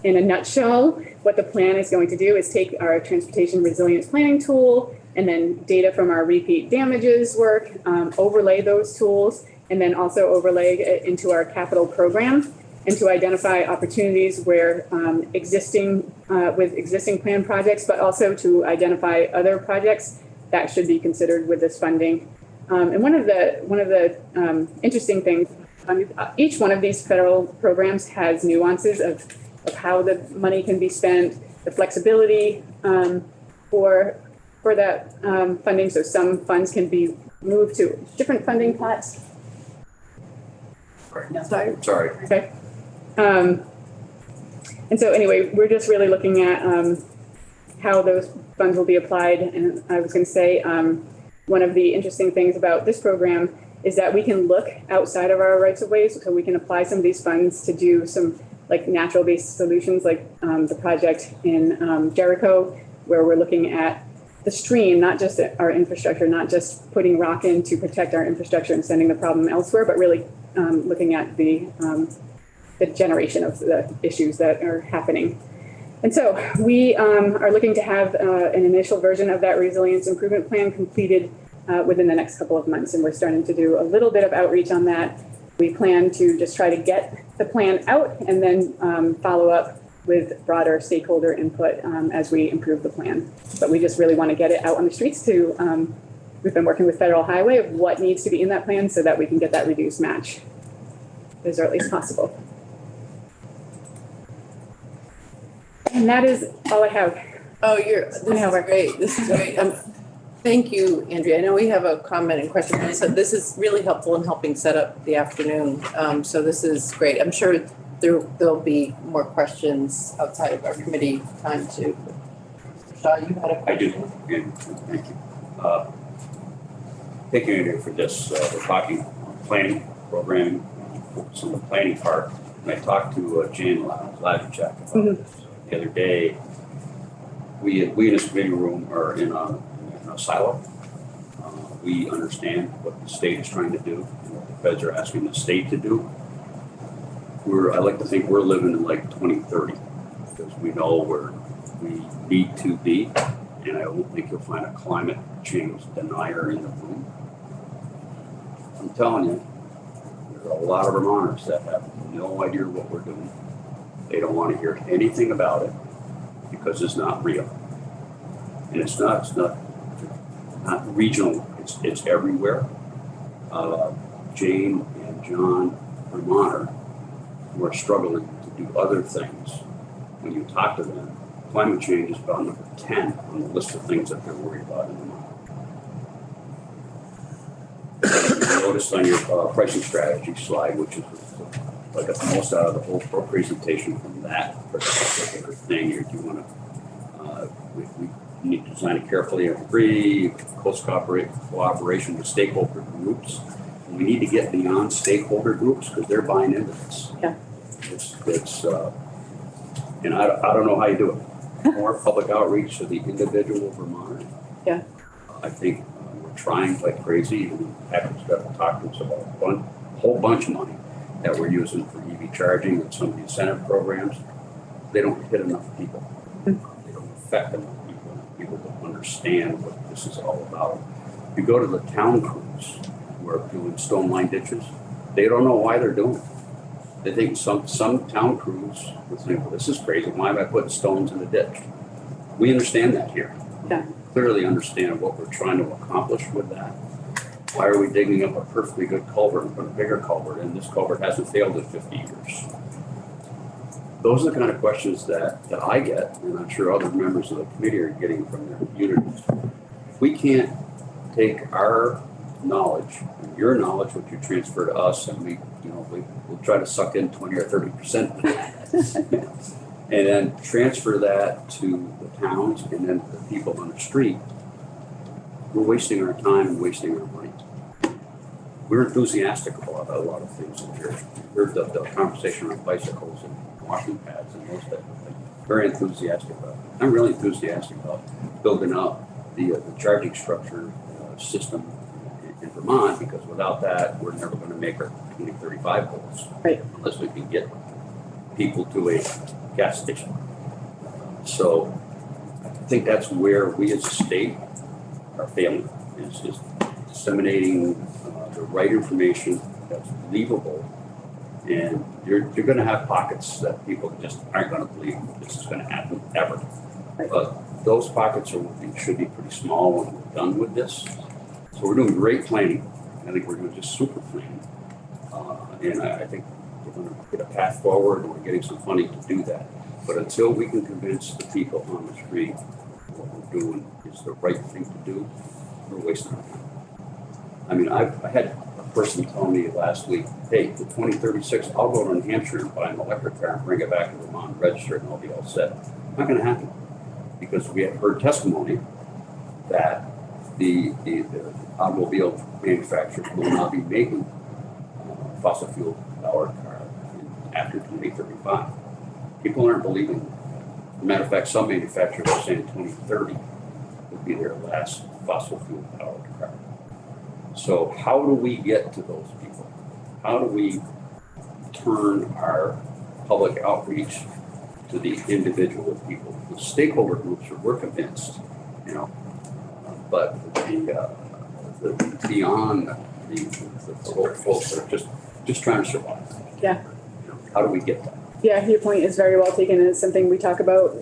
In a nutshell, what the plan is going to do is take our transportation resilience planning tool and then data from our repeat damages work, overlay those tools, and then also overlay it into our capital program and to identify opportunities where with existing plan projects, but also to identify other projects that should be considered with this funding. And one of the interesting things, each one of these federal programs has nuances of how the money can be spent, the flexibility for that funding. So some funds can be moved to different funding pots. Sorry. Sorry. Okay. And so anyway, we're just really looking at how those funds will be applied. And I was going to say, one of the interesting things about this program is that we can look outside of our rights of ways, so we can apply some of these funds to do some like natural based solutions, like the project in Jericho, where we're looking at the stream, not just our infrastructure, not just putting rock in to protect our infrastructure and sending the problem elsewhere, but really looking at the generation of the issues that are happening. And so we are looking to have an initial version of that resilience improvement plan completed within the next couple of months. And we're starting to do a little bit of outreach on that. We plan to just try to get the plan out and then follow up with broader stakeholder input as we improve the plan. But we just really want to get it out on the streets to, we've been working with Federal Highway of what needs to be in that plan so that we can get that reduced match as early as possible. And that is all I have. Oh, this is great. This is great. Thank you, Andrea. I know we have a comment and question, but so this is really helpful in helping set up the afternoon. So this is great. I'm sure there'll be more questions outside of our committee time too. Shaw, you had a question? I do, and thank you. Thank you, Andrea, for this. We're talking planning, programming, focus on the planning part. And I talked to Jan Lajuchak about this the other day. we in this committee room are in a silo. We understand what the state is trying to do, and what the feds are asking the state to do. I like to think we're living in like 2030, because we know where we need to be, and I don't think you'll find a climate change denier in the room. I'm telling you, there's a lot of Vermonters that have no idea what we're doing. They don't want to hear anything about it because it's not real. And it's not regional, it's everywhere. Jane and John Vermonter, who are struggling to do other things, when you talk to them, climate change is about number 10 on the list of things that they're worried about in Vermont. You noticed on your pricing strategy slide, which is like the most out of the whole presentation from that particular thing, you want to, we need to design it carefully and agree, close cooperation with stakeholder groups. And we need to get beyond stakeholder groups because they're buying into this. Yeah. And I don't know how you do it. More public outreach to the individual Vermonter. Yeah. I think we're trying like crazy, and Patrick's got to talk to us about a whole bunch of money that we're using for EV charging and some of the incentive programs. They don't hit enough people. They don't affect enough people. People don't understand what this is all about. If you go to the town crews who are doing stone line ditches, they don't know why they're doing it. They think some town crews will think, well, this is crazy. Why am I putting stones in the ditch? We understand that here. Yeah. Clearly understand what we're trying to accomplish with that. Why are we digging up a perfectly good culvert and put a bigger culvert in? This culvert hasn't failed in 50 years. Those are the kind of questions that I get, and I'm sure other members of the committee are getting from their communities. If we can't take our knowledge, and your knowledge, which you transfer to us, and we'll try to suck in 20 or 30% of that, and then transfer that to the towns and then the people on the street, we're wasting our time and wasting our money. We're enthusiastic about a lot of things in here. We heard the conversation on bicycles and washing pads and those type of things. Very enthusiastic about it. I'm really enthusiastic about building out the charging structure system in Vermont, because without that, we're never going to make our 2035 goals. Right. Unless we can get people to a gas station. So I think that's where we as a state are failing, is just disseminating the right information that's believable. And you're going to have pockets that people just aren't going to believe this is going to happen ever. Right. But those pockets should be pretty small when we're done with this. So we're doing great planning. I think we're doing just super planning. And I think we're going to get a path forward, and we're getting some funding to do that. But until we can convince the people on the street what we're doing is the right thing to do, we're wasting our time. I mean, I had a person tell me last week, hey, the 2036, I'll go to New Hampshire and buy an electric car and bring it back to Vermont, register it, and I'll be all set. Not going to happen, because we have heard testimony that the automobile manufacturers will not be making fossil fuel powered car after 2035. People aren't believing that. As a matter of fact, some manufacturers are saying 2030 will be their last fossil fuel powered car. So how do we get to those people? How do we turn our public outreach to the individual people? The stakeholder groups we're convinced, but the beyond the folks that are just trying to survive. Yeah. How do we get that? Yeah, your point is very well taken, and it's something we talk about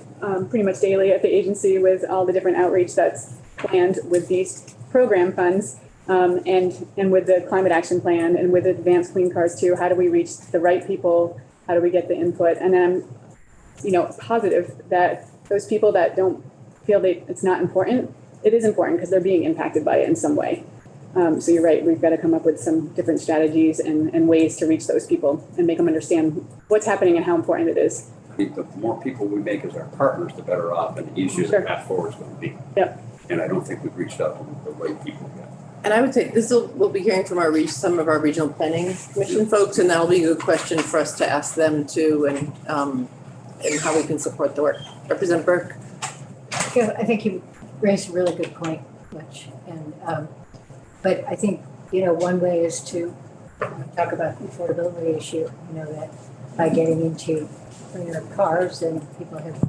pretty much daily at the agency with all the different outreach that's planned with these program funds, and with the climate action plan and with advanced clean cars too. How do we reach the right people? How do we get the input? And then I'm positive that those people that don't feel it's not important, it is important, because they're being impacted by it in some way. So you're right, we've got to come up with some different strategies and ways to reach those people and make them understand what's happening and how important it is. The more people we make as our partners, the better off and the easier the path forward is going to be. Yep. And I don't think we've reached out to the right people yet. And I would say we'll be hearing from some of our regional planning commission folks, and that'll be a good question for us to ask them too, and how we can support the work. Representative Burke. Yeah, I think you raised a really good point, Butch. And, but I think, one way is to talk about the affordability issue, that by getting into cleaner cars and people have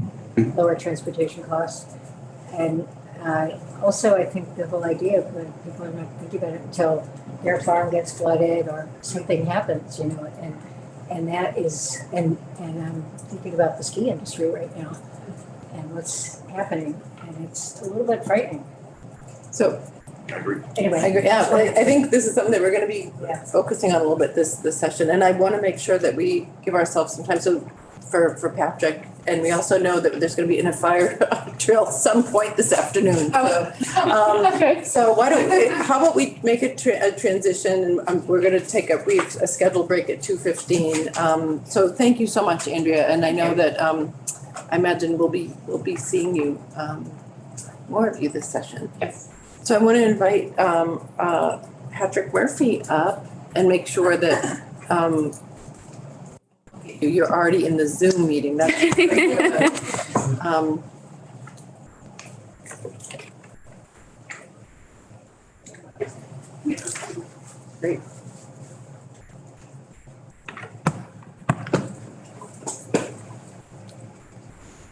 lower transportation costs. And also, I think the whole idea of when people are not thinking about it until their farm gets flooded or something happens, and that is, and I'm thinking about the ski industry right now and what's happening, and it's a little bit frightening. So Anyway. I agree. Yeah, I think this is something that we're going to be focusing on a little bit this session, and I want to make sure that we give ourselves some time. So for Patrick, and we also know that there's going to be in a fire drill some point this afternoon. Okay. So how about we make a transition, and we're going to take a scheduled break at 2:15. So thank you so much, Andrea, and I know that I imagine we'll be seeing you more of you this session. Yes. So I want to invite Patrick Murphy up and make sure that you're already in the Zoom meeting. That's very good. Great.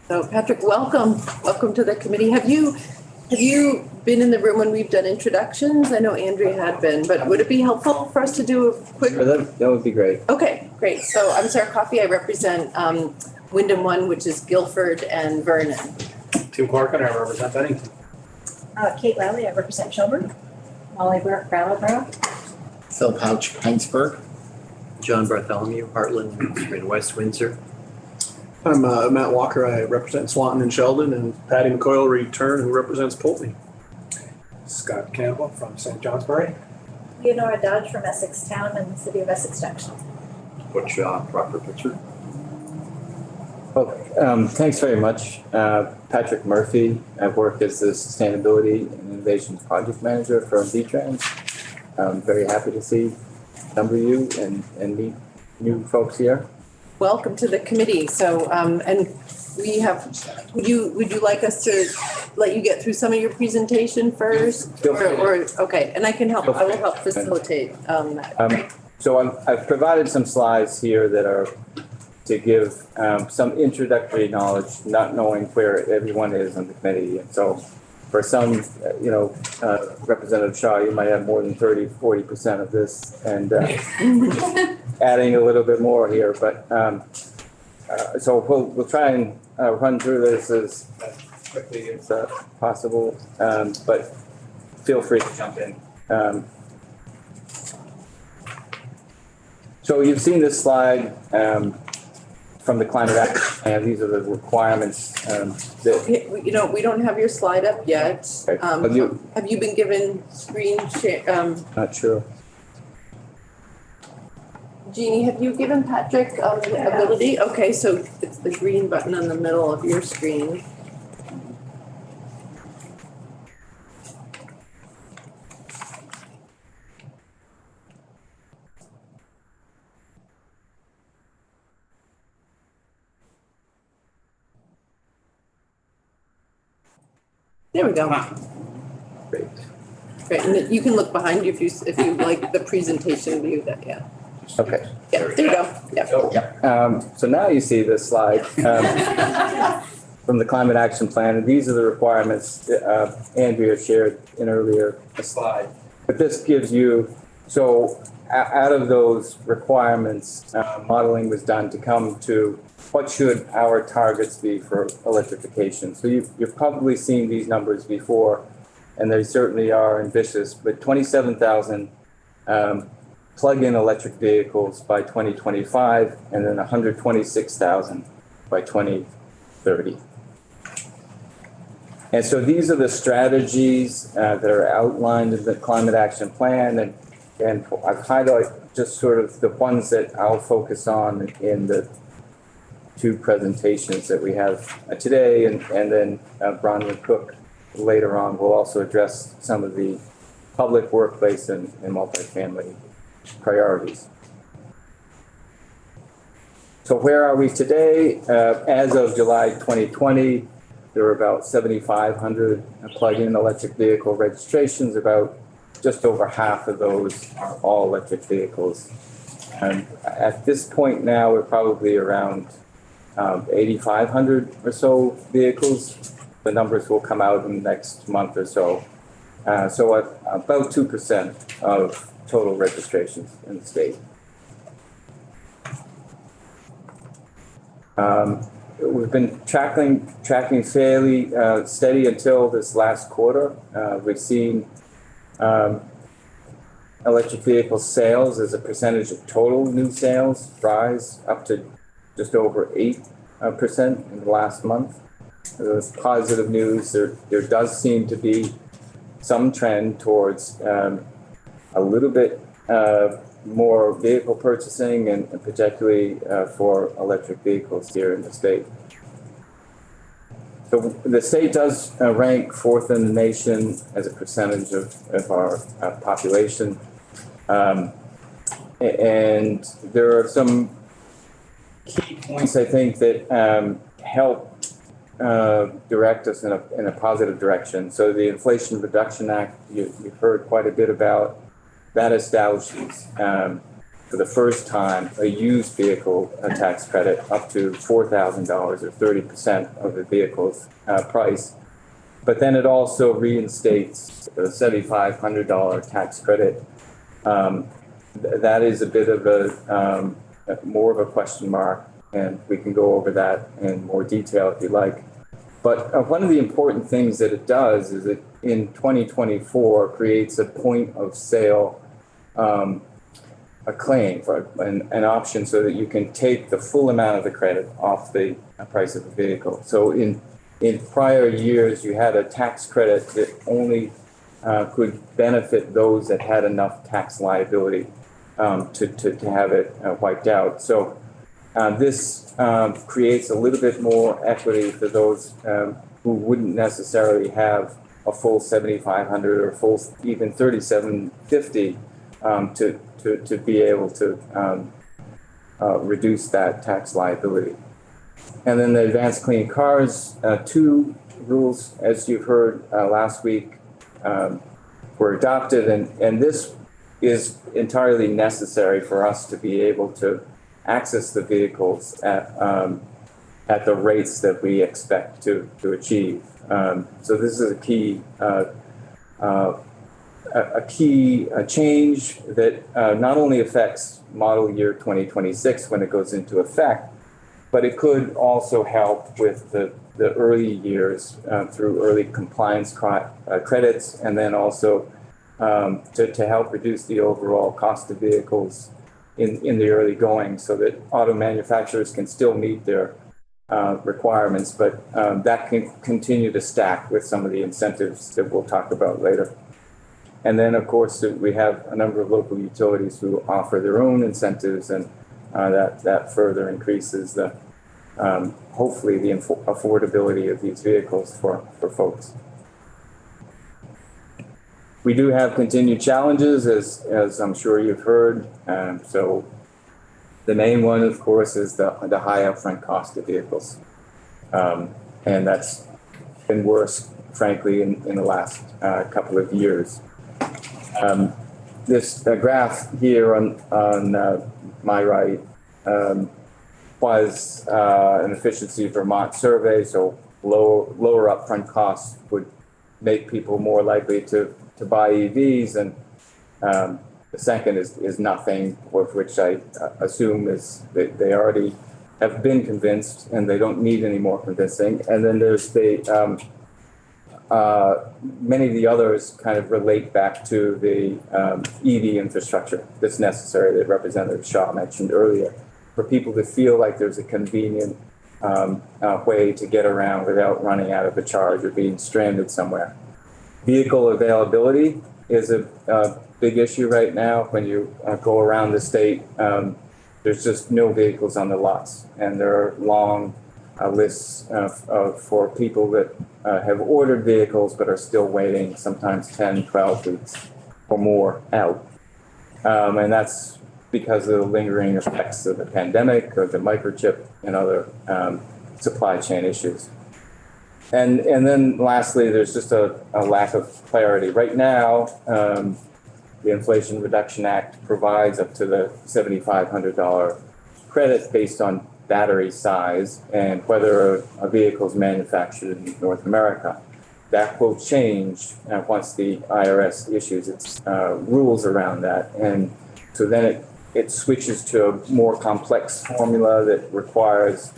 So Patrick, welcome to the committee. Have you been in the room when we've done introductions? I know Andrea had been, but would it be helpful for us to do a quick? Sure, that would be great. Okay, great. So I'm Sarah Coffey. I represent Wyndham One, which is Guilford and Vernon. Tim Clark and I represent Bennington. Kate Lally, I represent Shelburne. Molly Burke, Brattleboro. Phil Pouch, Heinsberg. John Bartholomew, Heartland and West Windsor. I'm Matt Walker. I represent Swanton and Sheldon, and Patty McCoyle Return, who represents Pulteney. Scott Campbell from St. Johnsbury. Leonora Dodge from Essex Town and the City of Essex Junction. Butch Proctor Pitcher. Well, thanks very much. Patrick Murphy. I've worked as the Sustainability and Innovations Project Manager for V-Trans. I'm very happy to see a number of you and meet new folks here. Welcome to the committee. So, and we have, would you like us to let you get through some of your presentation first? Feel free. Or okay, and I will help facilitate that. So I've provided some slides here that are to give some introductory knowledge, not knowing where everyone is on the committee. And so for some, Representative Shaw, you might have more than 30-40% of this, and adding a little bit more here. But so we'll try and run through this as quickly as possible, but feel free to jump in. So you've seen this slide from the Climate Action Plan. These are the requirements that. We don't have your slide up yet. Okay. Have you been given screen share? Not sure. Jeannie, have you given Patrick the ability? Okay, so it's the green button in the middle of your screen. There we go. Great. Great, and you can look behind you if you like the presentation view. That Okay. Yeah, there you go. Yeah. So now you see this slide from the Climate Action Plan, and these are the requirements that Andrea shared in earlier slide. But this gives you, so out of those requirements, modeling was done to come to what should our targets be for electrification. So you've probably seen these numbers before, and they certainly are ambitious, but 27,000 plug-in electric vehicles by 2025, and then 126,000 by 2030. And so these are the strategies that are outlined in the Climate Action Plan, and I've highlighted just sort of the ones that I'll focus on in the two presentations that we have today, and then Bronwyn Cook later on will also address some of the public, workplace, and multifamily priorities. So where are we today? As of July 2020, there are about 7,500 plug-in electric vehicle registrations. About just over half of those are all electric vehicles. And at this point now, we're probably around 8,500 or so vehicles. The numbers will come out in the next month or so. So about 2% of total registrations in the state. We've been tracking fairly steady until this last quarter. We've seen electric vehicle sales as a percentage of total new sales rise up to just over 8% in the last month. That's positive news. There does seem to be some trend towards a little bit more vehicle purchasing, and particularly for electric vehicles here in the state. So the state does rank fourth in the nation as a percentage of our population. And there are some key points, I think, that help direct us in a positive direction. So the Inflation Reduction Act, you've heard quite a bit about. That establishes, for the first time, a used vehicle tax credit up to $4,000 or 30% of the vehicle's price. But then it also reinstates a $7,500 tax credit. That is a bit of a more of a question mark, and we can go over that in more detail if you like. But one of the important things that it does is it in 2024 creates a point of sale, a claim for an option so that you can take the full amount of the credit off the price of the vehicle. So in prior years, you had a tax credit that only could benefit those that had enough tax liability to have it wiped out. So this creates a little bit more equity for those who wouldn't necessarily have a full 7,500 or full even 3,750 to be able to reduce that tax liability. And then the Advanced Clean Cars 2 rules, as you've heard last week, were adopted, and this is entirely necessary for us to be able to access the vehicles at the rates that we expect to achieve. So this is a key change that not only affects model year 2026 when it goes into effect, but it could also help with the early years through early compliance credits, and then also to help reduce the overall cost of vehicles in the early going, so that auto manufacturers can still meet their requirements, but that can continue to stack with some of the incentives that we'll talk about later. And then, of course, we have a number of local utilities who offer their own incentives, and that further increases the hopefully the affordability of these vehicles for folks. We do have continued challenges, as I'm sure you've heard. So the main one, of course, is the high upfront cost of vehicles. And that's been worse, frankly, in the last couple of years. This graph here on my right was an Efficiency Vermont survey. So lower upfront costs would make people more likely to buy EVs, and the second is nothing, which I assume is that they already have been convinced and they don't need any more convincing. And then there's the many of the others kind of relate back to the EV infrastructure that's necessary that Representative Shaw mentioned earlier, for people to feel like there's a convenient way to get around without running out of a charge or being stranded somewhere. Vehicle availability is a big issue right now. When you go around the state, there's just no vehicles on the lots, and there are long lists for people that have ordered vehicles but are still waiting, sometimes 10, 12 weeks or more out. And that's because of the lingering effects of the pandemic, or the microchip, and other supply chain issues. And then lastly, there's just a lack of clarity. Right now, the Inflation Reduction Act provides up to the $7,500 credit based on battery size and whether a vehicle is manufactured in North America. That will change once the IRS issues its rules around that. And so then it switches to a more complex formula that requires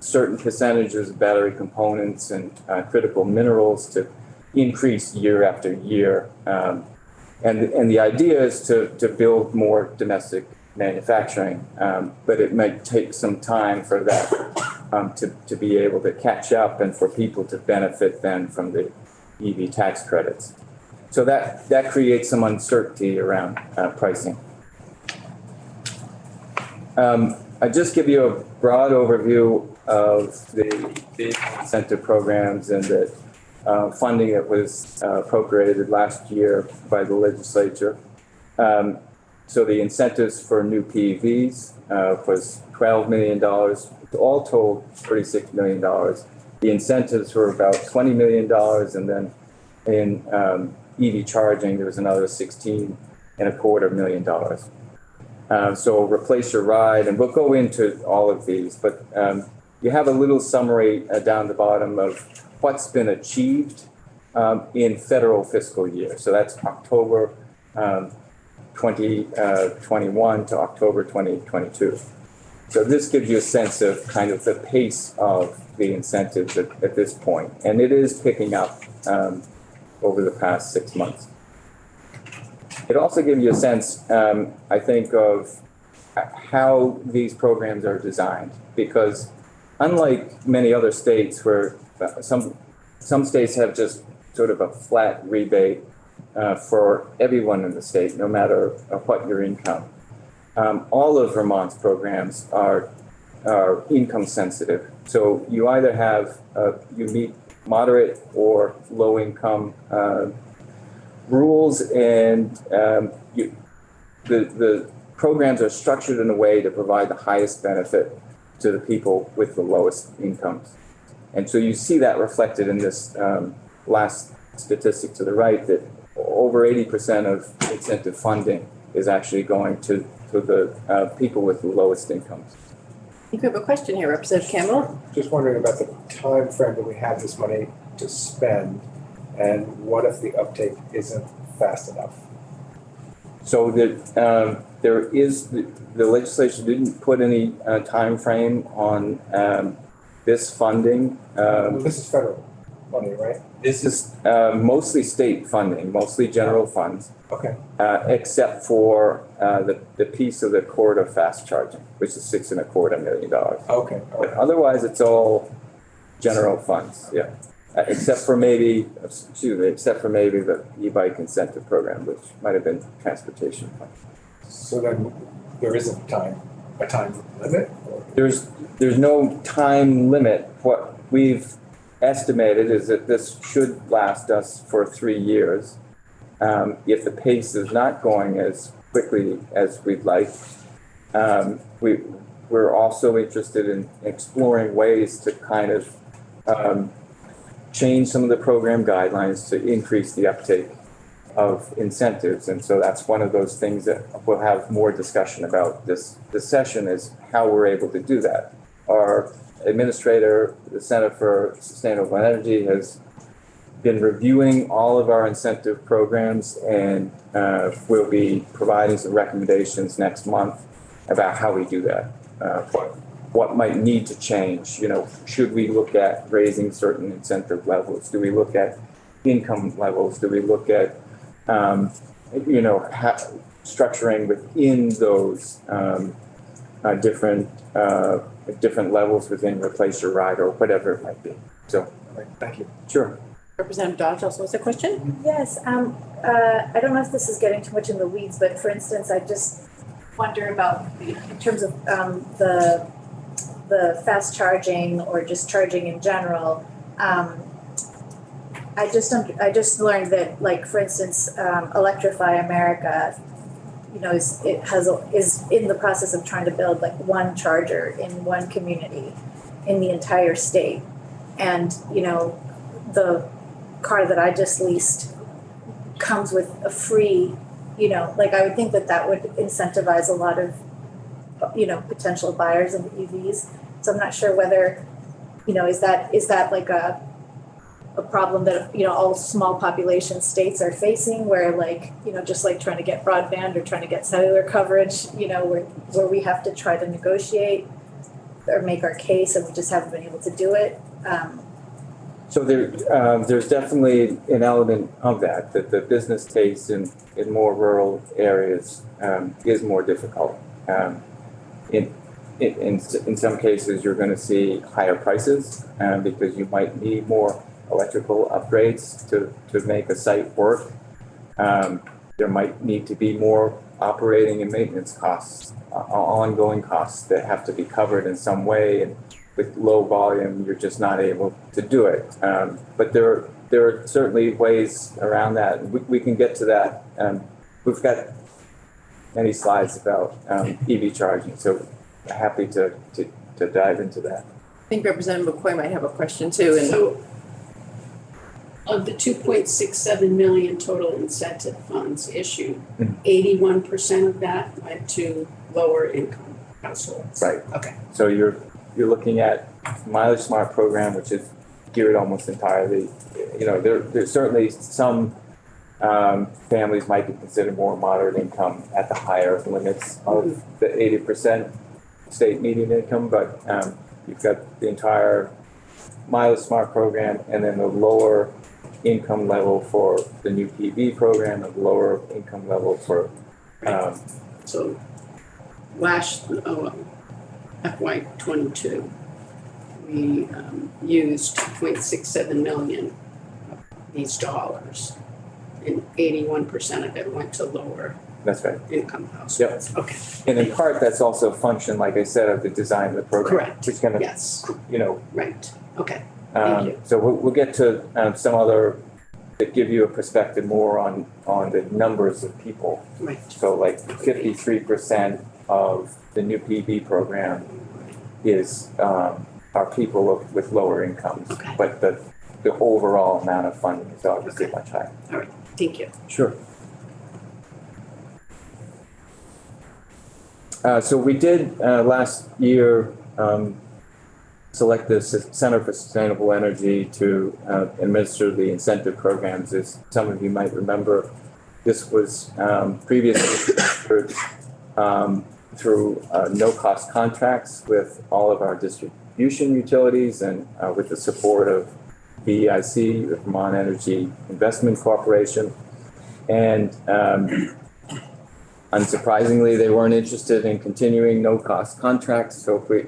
certain percentages of battery components and critical minerals to increase year after year. And the idea is to build more domestic manufacturing, but it might take some time for that to be able to catch up and for people to benefit then from the EV tax credits. So that creates some uncertainty around pricing. I just give you a broad overview of the incentive programs and the funding that was appropriated last year by the legislature. So the incentives for new PEVs was $12 million, all told $36 million. The incentives were about $20 million, and then in EV charging, there was another $16.25 million. So replace your ride, and we'll go into all of these, but you have a little summary down the bottom of what's been achieved in federal fiscal year. So that's October 2021 to October 2022. So this gives you a sense of kind of the pace of the incentives at this point, and it is picking up over the past 6 months. It also gives you a sense, I think, of how these programs are designed, because unlike many other states where some states have just sort of a flat rebate for everyone in the state, no matter what your income. All of Vermont's programs are income sensitive. So you either have, you meet moderate or low income rules, and the programs are structured in a way to provide the highest benefit to the people with the lowest incomes. And so you see that reflected in this last statistic to the right, that over 80% of incentive funding is actually going to the people with the lowest incomes. You have a question here, Representative Campbell. Just wondering about the time frame that we have this money to spend, and what if the uptake isn't fast enough? So that there is, the legislation didn't put any time frame on this funding. This is federal money, right? This is mostly state funding, mostly general funds. Okay. Except for the piece of the corridor fast charging, which is $6.25 million. Okay. But otherwise, it's all general funds, yeah. Except for maybe the e-bike incentive program, which might have been transportation funds. So then there isn't a time limit? Or? There's no time limit. What we've estimated is that this should last us for 3 years. If the pace is not going as quickly as we'd like, we're also interested in exploring ways to kind of change some of the program guidelines to increase the uptake of incentives. And so that's one of those things that we'll have more discussion about this session, is how we're able to do that. Our administrator, the Center for Sustainable Energy, has been reviewing all of our incentive programs, and we'll be providing some recommendations next month about how we do that. What might need to change? Should we look at raising certain incentive levels? Do we look at income levels? Do we look at structuring within those different levels within replace your ride or whatever it might be? So, thank you. Sure. Representative Dodge also has a question. Yes, I don't know if this is getting too much in the weeds, but for instance, I just wonder about, in terms of the fast charging or just charging in general. I just learned that, like, for instance, Electrify America, is in the process of trying to build like one charger in one community in the entire state. And, the car that I just leased comes with a free, you know, like I would think that that would incentivize a lot of, you know, potential buyers of EVs. So I'm not sure whether, you know, is that like a problem that, you know, all small population states are facing where like, you know, just like trying to get broadband or trying to get cellular coverage, you know, where we have to try to negotiate or make our case and we just haven't been able to do it. So there's definitely an element of that the business case in more rural areas is more difficult. In some cases, you're going to see higher prices because you might need more electrical upgrades to make a site work. There might need to be more operating and maintenance costs, ongoing costs that have to be covered in some way. And with low volume, you're just not able to do it. But there are certainly ways around that. We can get to that. We've got many slides about EV charging, so happy to dive into that. I think Representative McCoy might have a question too. And So of the 2.67 million total incentive funds issued, 81% of that went to lower income households. Right. Okay. So you're looking at Mileage Smart program, which is geared almost entirely, you know, there's certainly some families might be considered more moderate income at the higher limits of the 80% state median income, but you've got the entire Mileage Smart program and then the lower income level for the new PV program and the lower income level for So last FY '22, we used 2.67 million of these dollars, and 81% of it went to lower that's right. income households. Okay. And in part, that's also a function, like I said, of the design of the program. Correct. Which kind of, Yes. you know. Right. Okay. Thank you. So we'll get to some other that give you a perspective more on the numbers of people. Right. So like 53% of the new PV program is are people with lower incomes. Okay. But the overall amount of funding is obviously much higher. All right. Thank you. Sure. So we did last year select the Center for Sustainable Energy to administer the incentive programs. As some of you might remember, this was previously administered through no-cost contracts with all of our distribution utilities and with the support of VEIC, the Vermont Energy Investment Corporation. And unsurprisingly, they weren't interested in continuing no-cost contracts. So we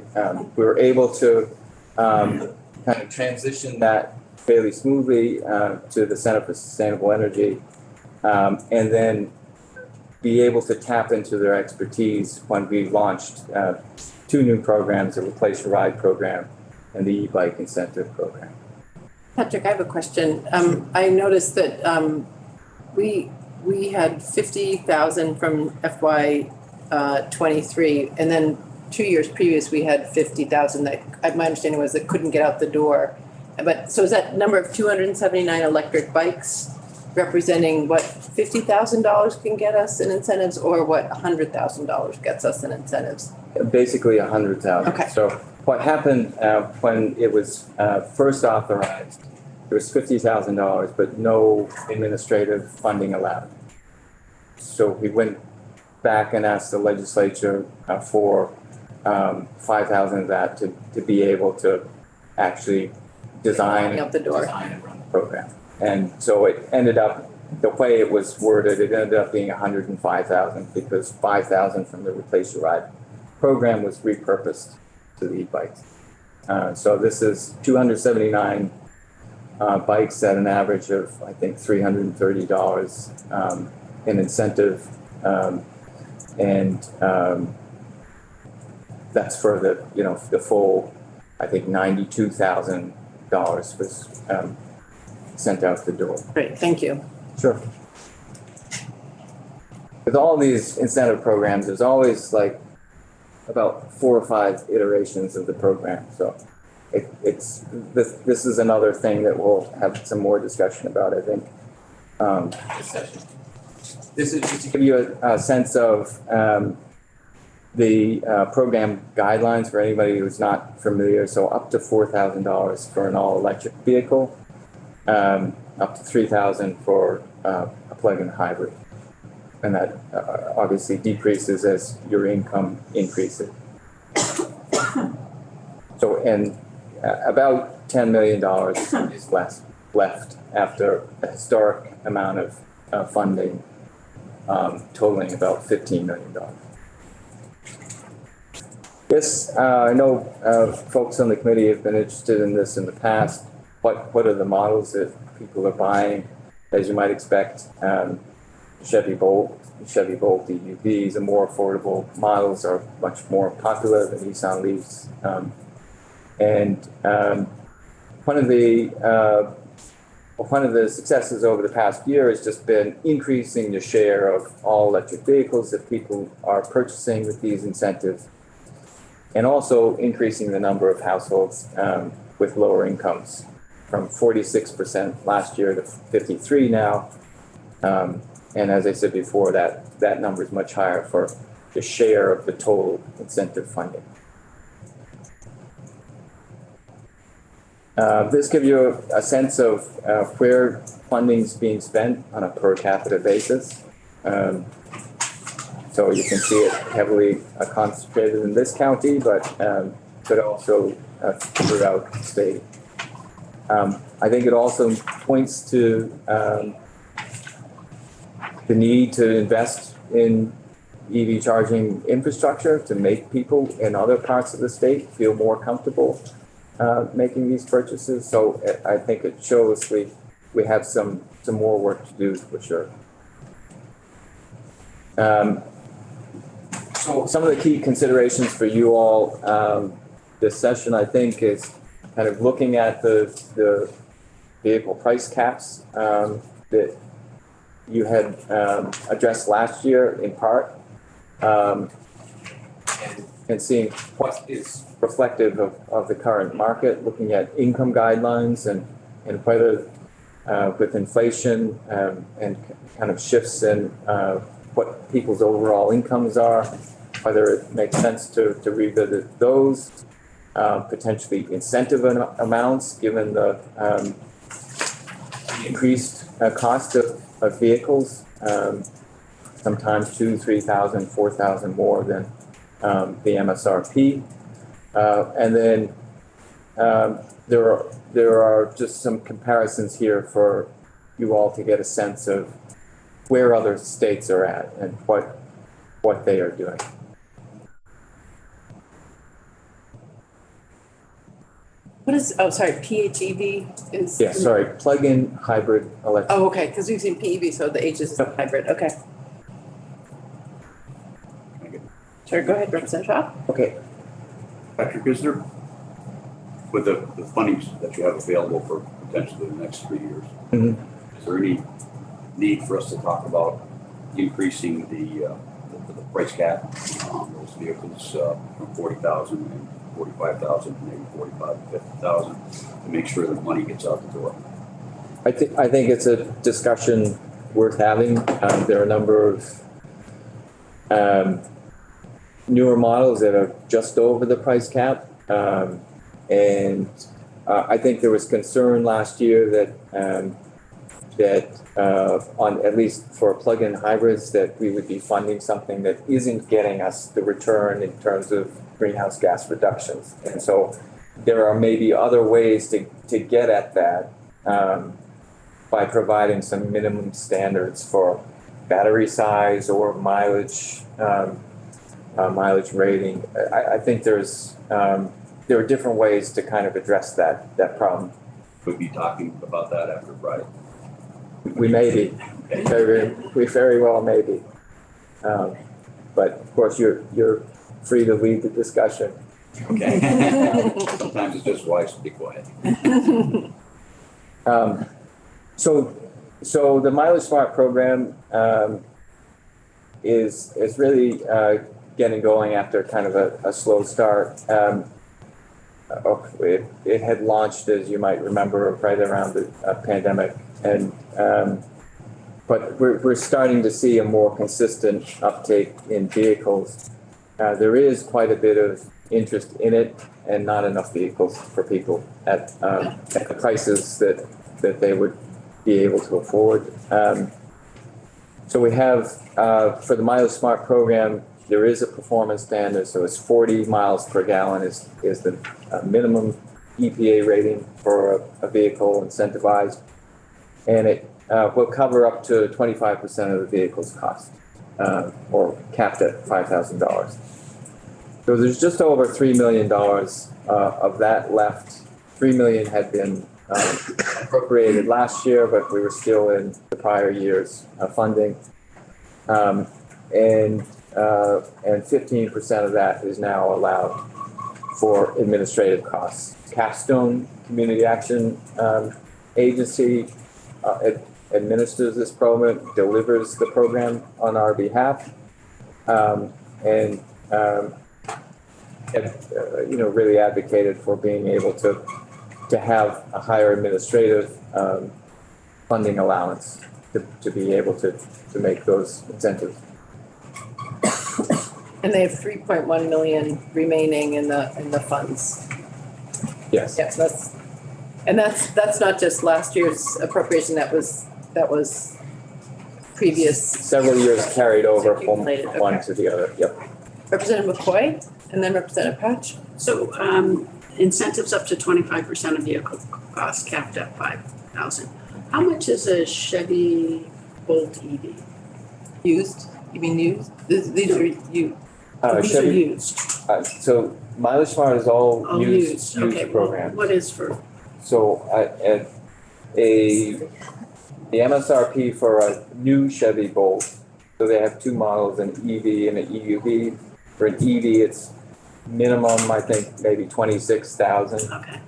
were able to kind of transition that fairly smoothly to the Center for Sustainable Energy, and then be able to tap into their expertise when we launched two new programs, the Replace Your Ride program and the e-bike incentive program. Patrick, I have a question. I noticed that we had 50,000 from FY '23, and then 2 years previous we had 50,000 that my understanding was that couldn't get out the door. But so is that number of 279 electric bikes representing what $50,000 can get us in incentives, or what $100,000 gets us in incentives? Basically 100,000. Okay. So what happened when it was first authorized, there was $50,000, but no administrative funding allowed. So we went back and asked the legislature for 5,000 of that to be able to actually design Out the door. and run the program. And so it ended up, the way it was worded, it ended up being 105,000 because 5,000 from the Replace Your Ride program was repurposed to the e-bikes. So this is 279 bikes at an average of, I think, $330 in incentive. That's for the full, I think, $92,000 was sent out the door. Great, thank you. Sure. With all these incentive programs, there's always like about 4 or 5 iterations of the program. So this is another thing that we'll have some more discussion about, I think. This is just to give you a sense of the program guidelines for anybody who's not familiar. So up to $4,000 for an all-electric vehicle, up to $3,000 for a plug-in hybrid. And that obviously decreases as your income increases. So, and about $10 million is left after a historic amount of funding, totaling about $15 million. This, I know folks on the committee have been interested in this in the past. What are the models that people are buying? As you might expect, Chevy Bolt EUVs, the more affordable models, are much more popular than Nissan Leafs. One of the successes over the past year has just been increasing the share of all electric vehicles that people are purchasing with these incentives, and also increasing the number of households with lower incomes from 46% last year to 53% now. And as I said before, that number is much higher for the share of the total incentive funding. This gives you a sense of where funding is being spent on a per capita basis. So you can see it heavily concentrated in this county, but also throughout the state. I think it also points to the need to invest in EV charging infrastructure to make people in other parts of the state feel more comfortable making these purchases. So I think it shows we have some more work to do for sure. So some of the key considerations for you all this session, I think, is kind of looking at the vehicle price caps that you had addressed last year in part, and seeing what is reflective of the current market, looking at income guidelines and whether with inflation and kind of shifts in what people's overall incomes are, whether it makes sense to revisit those, potentially incentive amounts given the increased cost of vehicles, sometimes $2,000, $3,000, $4,000 more than the MSRP. And then there are just some comparisons here for you all to get a sense of where other states are at and what they are doing. What is, PHEV is? Yeah, sorry, plug-in hybrid electric. Oh, okay, because we've seen PEV, so the H is hybrid, okay. Sure, go ahead, Representative Shaw. Okay. Patrick, is there, with the fundings that you have available for potentially the next 3 years, is there any need for us to talk about increasing the price cap on those vehicles from 40,000 and 45,000, maybe 45 to 50,000, to make sure that money gets out the door? I think it's a discussion worth having. There are a number of newer models that are just over the price cap, and I think there was concern last year that on at least for plug-in hybrids that we would be funding something that isn't getting us the return in terms of greenhouse gas reductions. And so there are maybe other ways to get at that by providing some minimum standards for battery size or mileage rating. I think there are different ways to kind of address that problem. Could be talking about that after Friday. We may be. We very well may be. But of course, you're free to lead the discussion. Okay. Sometimes it's just wise to be quiet. So the Mileage Smart program is really getting going after kind of a slow start. it had launched, as you might remember, right around the pandemic. And, but we're starting to see a more consistent uptake in vehicles. There is quite a bit of interest in it and not enough vehicles for people at the prices that they would be able to afford. So we have, for the MileageSmart program, there is a performance standard, so it's 40 miles per gallon is the minimum EPA rating for a vehicle incentivized. And it will cover up to 25% of the vehicle's cost, or capped at $5,000. So there's just over $3 million of that left. $3 million had been appropriated last year, but we were still in the prior year's funding. And 15% of that is now allowed for administrative costs. Capstone Community Action Agency administers this program, delivers the program on our behalf, and really advocated for being able to have a higher administrative funding allowance to be able to make those incentives. And they have 3.1 million remaining in the funds. Yes. Yeah, that's not just last year's appropriation, that was previous. Several years carried over from Accumulated, one okay. to the other, yep. Representative McCoy and then Representative Patch. So incentives up to 25% of vehicle cost capped at $5,000. How much is a Chevy Bolt EV? Used? You mean used? These are used. These are Chevy, used. so MileageSmart is all used Okay, program. what is for? So the MSRP for a new Chevy Bolt, so they have two models, an EV and an EUV. For an EV, it's minimum, I think, maybe 26,000. Okay.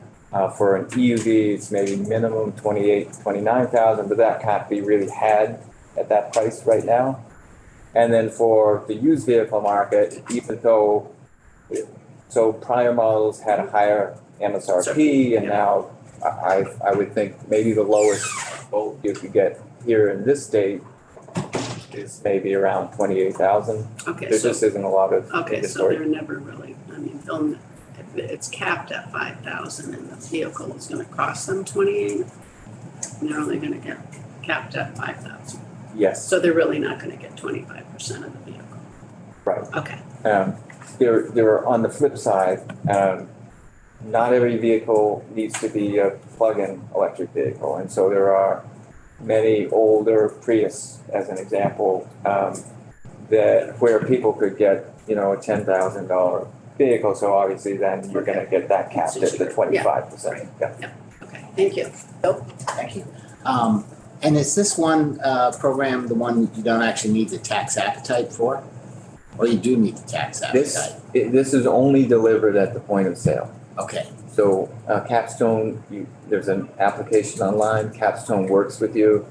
For an EUV, it's maybe minimum 29,000, but that can't be really had at that price right now. And then for the used vehicle market, even though, so prior models had a higher MSRP, and now I would think maybe the lowest Bolt you could get here in this state is maybe around 28,000. Okay, There so, just isn't a lot of okay, so inventory. they're never really, I mean, if it's capped at 5,000 and the vehicle is gonna cost them 28, and they're only gonna get capped at 5,000. Yes, So they're really not gonna get 25% of the vehicle. right. Okay, There are, on the flip side, not every vehicle needs to be a plug-in electric vehicle. And so there are many older Prius, as an example, that where people could get, a $10,000 vehicle. So obviously then you're gonna get that capped at the 25%. Yeah. okay, thank you. Thank you. And is this one program the one you don't actually need the tax appetite for? Or you do need the tax appetite? This is only delivered at the point of sale. Okay, So Capstone, there's an application online. Capstone works with you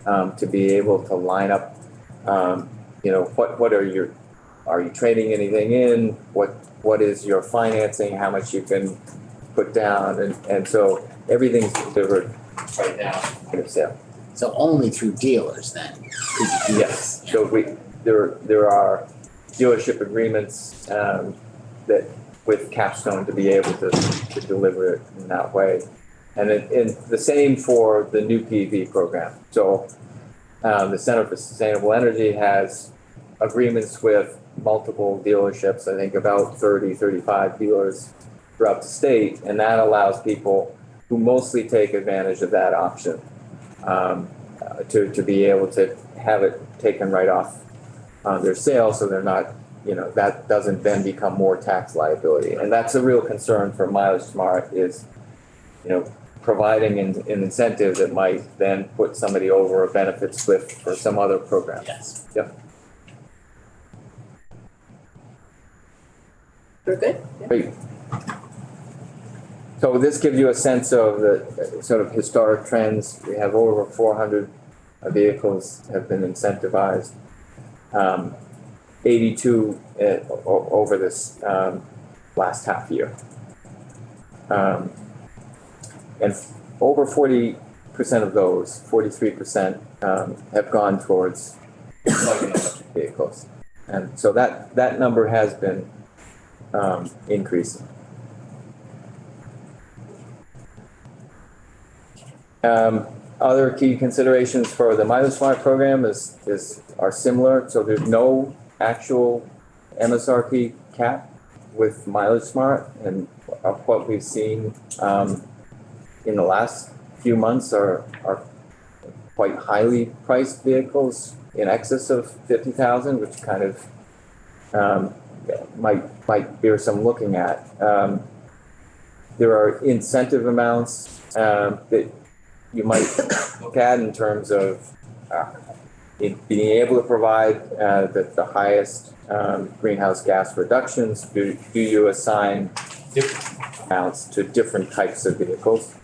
to be able to line up, what are you trading anything in? What is your financing? How much you can put down? And so everything's delivered right now, point of sale. so only through dealers then could you do Yes. this? So there are dealership agreements that with Capstone to be able to deliver it in that way. And the same for the new PV program. So the Center for Sustainable Energy has agreements with multiple dealerships, I think about 30, 35 dealers throughout the state. And that allows people who mostly take advantage of that option to be able to have it taken right off their sale, so they're not, that doesn't then become more tax liability. And that's a real concern for MileageSmart is, providing an incentive that might then put somebody over a benefit slip for some other program. Yes. Yep. We're good? Great. So this gives you a sense of the sort of historic trends. We have over 400 vehicles have been incentivized. 82 over this last half year. And over 40% of those, 43%, have gone towards plug-in electric vehicles. And so that number has been increasing. Other key considerations for the MileageSmart program are similar. So there's no actual MSRP cap with MileageSmart, and what we've seen in the last few months are quite highly priced vehicles in excess of 50,000, which kind of might bear some looking at. There are incentive amounts that you might look at in terms of being able to provide the highest greenhouse gas reductions. Do you assign different amounts to different types of vehicles?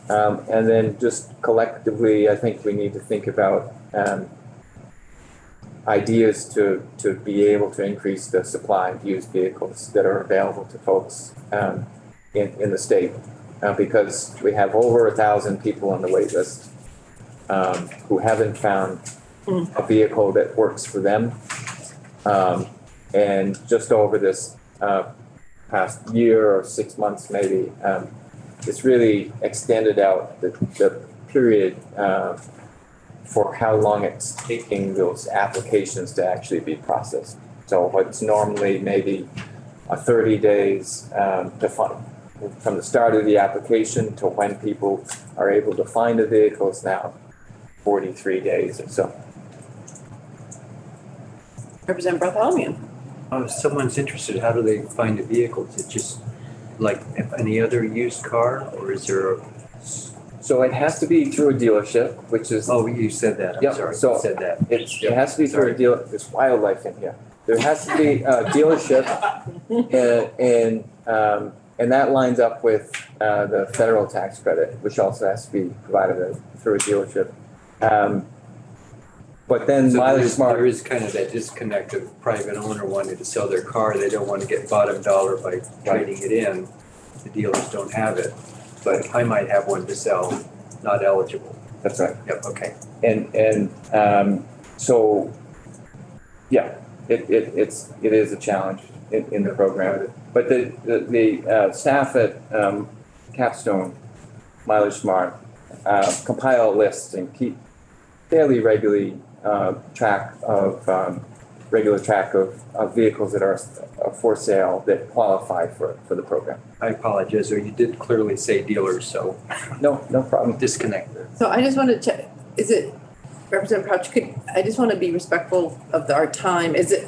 And then just collectively, I think we need to think about ideas to be able to increase the supply of used vehicles that are available to folks in the state. Because we have over 1,000 people on the wait list who haven't found a vehicle that works for them. And just over this past year or 6 months maybe, it's really extended out the period for how long it's taking those applications to actually be processed. So what's normally maybe 30 days from the start of the application to when people are able to find a vehicle is now 43 days or so. Representative Bartholomew. If someone's interested, how do they find a vehicle? Is it just like any other used car, or is there a... So it has to be through a dealership, which is... Oh, you said that, I'm Yep, sorry, so you said that. it has to be through a dealer, there's wildlife in here. There has to be a dealership and that lines up with the federal tax credit, which also has to be provided through a dealership. But then So there MileageSmart, is kind of that disconnect of private owner wanting to sell their car, they don't want to get bottom dollar by trading it in. The dealers don't have it, but I might have one to sell, not eligible. that's right. Yep, okay. So, yeah, it is a challenge in the program. But the staff at Capstone, MileageSmart, compile lists and keep fairly regular track of vehicles that are for sale that qualify for the program. I apologize, or you did clearly say dealers, so No problem. disconnect there. So I just want to check, is it, Representative Crouch, I just want to be respectful of our time. Is it,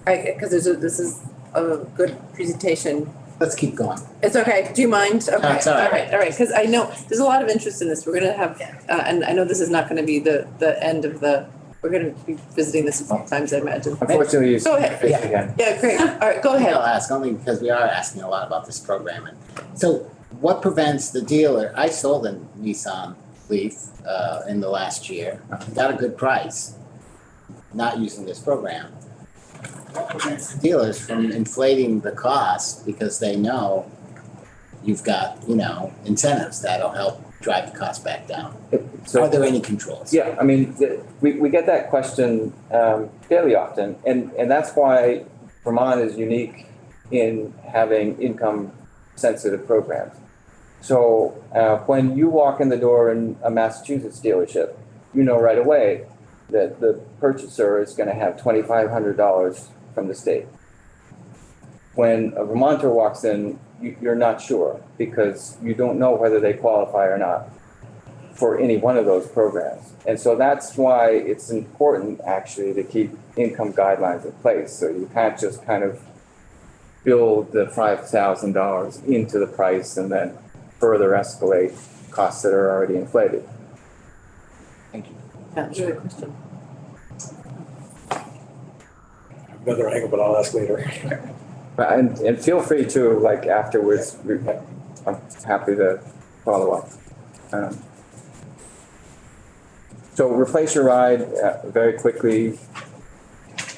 because this is a good presentation. Let's keep going. It's okay. Do you mind? Okay. That's all right. All right. Because I know there's a lot of interest in this. We're going to have, and I know this is not going to be the end of we're going to be visiting this a few times, I imagine. Unfortunately, Go ahead. it's again. Yeah, great. All right, go ahead. I'll ask only because we are asking a lot about this program. And so what prevents the dealer? I sold a Nissan Leaf in the last year, got a good price, not using this program. What prevents the dealers from inflating the cost because they know you've got, incentives that'll help drive the cost back down? Are there any controls? Yeah, I mean, we get that question fairly often, and that's why Vermont is unique in having income-sensitive programs. So when you walk in the door in a Massachusetts dealership, you know right away that the purchaser is going to have $2,500 from the state. When a Vermonter walks in, you're not sure because you don't know whether they qualify or not for any one of those programs. And so that's why it's important actually to keep income guidelines in place. So you can't just kind of build the $5,000 into the price and then further escalate costs that are already inflated. Thank you. Yeah, that's a good question. Another angle, but I'll ask later. And feel free to, like, afterwards, I'm happy to follow up. So Replace Your Ride, very quickly,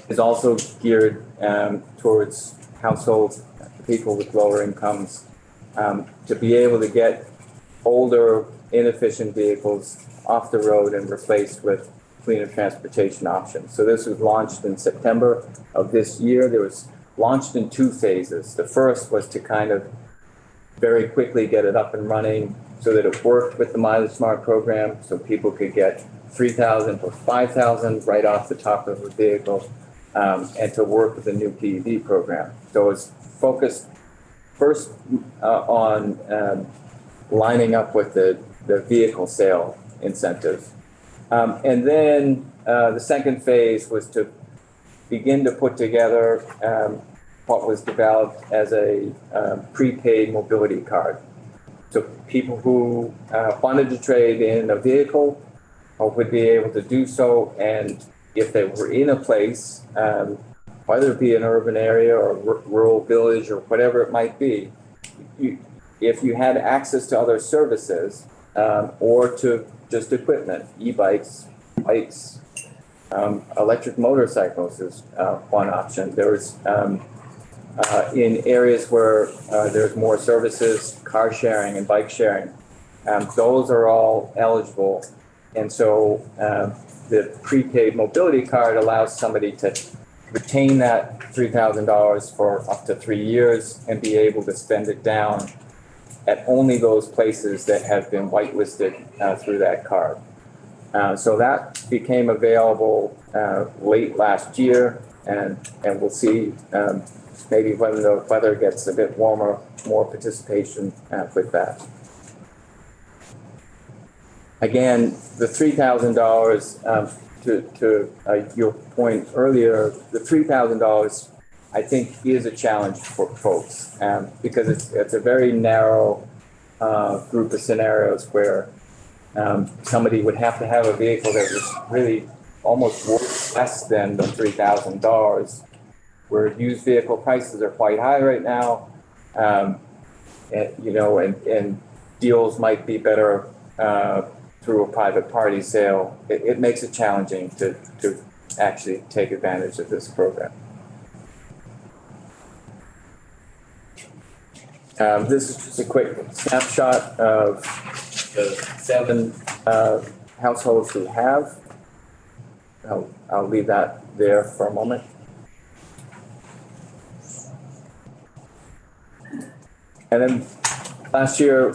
is also geared towards households, people with lower incomes. to be able to get older, inefficient vehicles off the road and replaced with cleaner transportation options. So this was launched in September of this year. There was launched in 2 phases. The first was to kind of very quickly get it up and running so that it worked with the Mileage Smart program, so people could get 3,000 or 5,000 right off the top of the vehicle, and to work with the new PEV program. So it's focused first on lining up with the vehicle sale incentive. And then the second phase was to begin to put together what was developed as a prepaid mobility card. So people who wanted to trade in a vehicle would be able to do so, and if they were in a place, whether it be an urban area or rural village or whatever it might be, if you had access to other services or to just equipment, e-bikes, bikes, electric motorcycles is one option. There was in areas where there's more services, car sharing and bike sharing, those are all eligible. And so the prepaid mobility card allows somebody to retain that $3,000 for up to 3 years and be able to spend it down at only those places that have been whitelisted through that card. So that became available late last year, and we'll see maybe when the weather gets a bit warmer, more participation with that. Again, the $3,000, to your point earlier, the $3,000 I think is a challenge for folks because it's a very narrow group of scenarios where somebody would have to have a vehicle that was really almost worth less than the $3,000, where used vehicle prices are quite high right now, and deals might be better through a private party sale. It makes it challenging to actually take advantage of this program. This is just a quick snapshot of the 7 households who have. I'll leave that there for a moment. And then last year,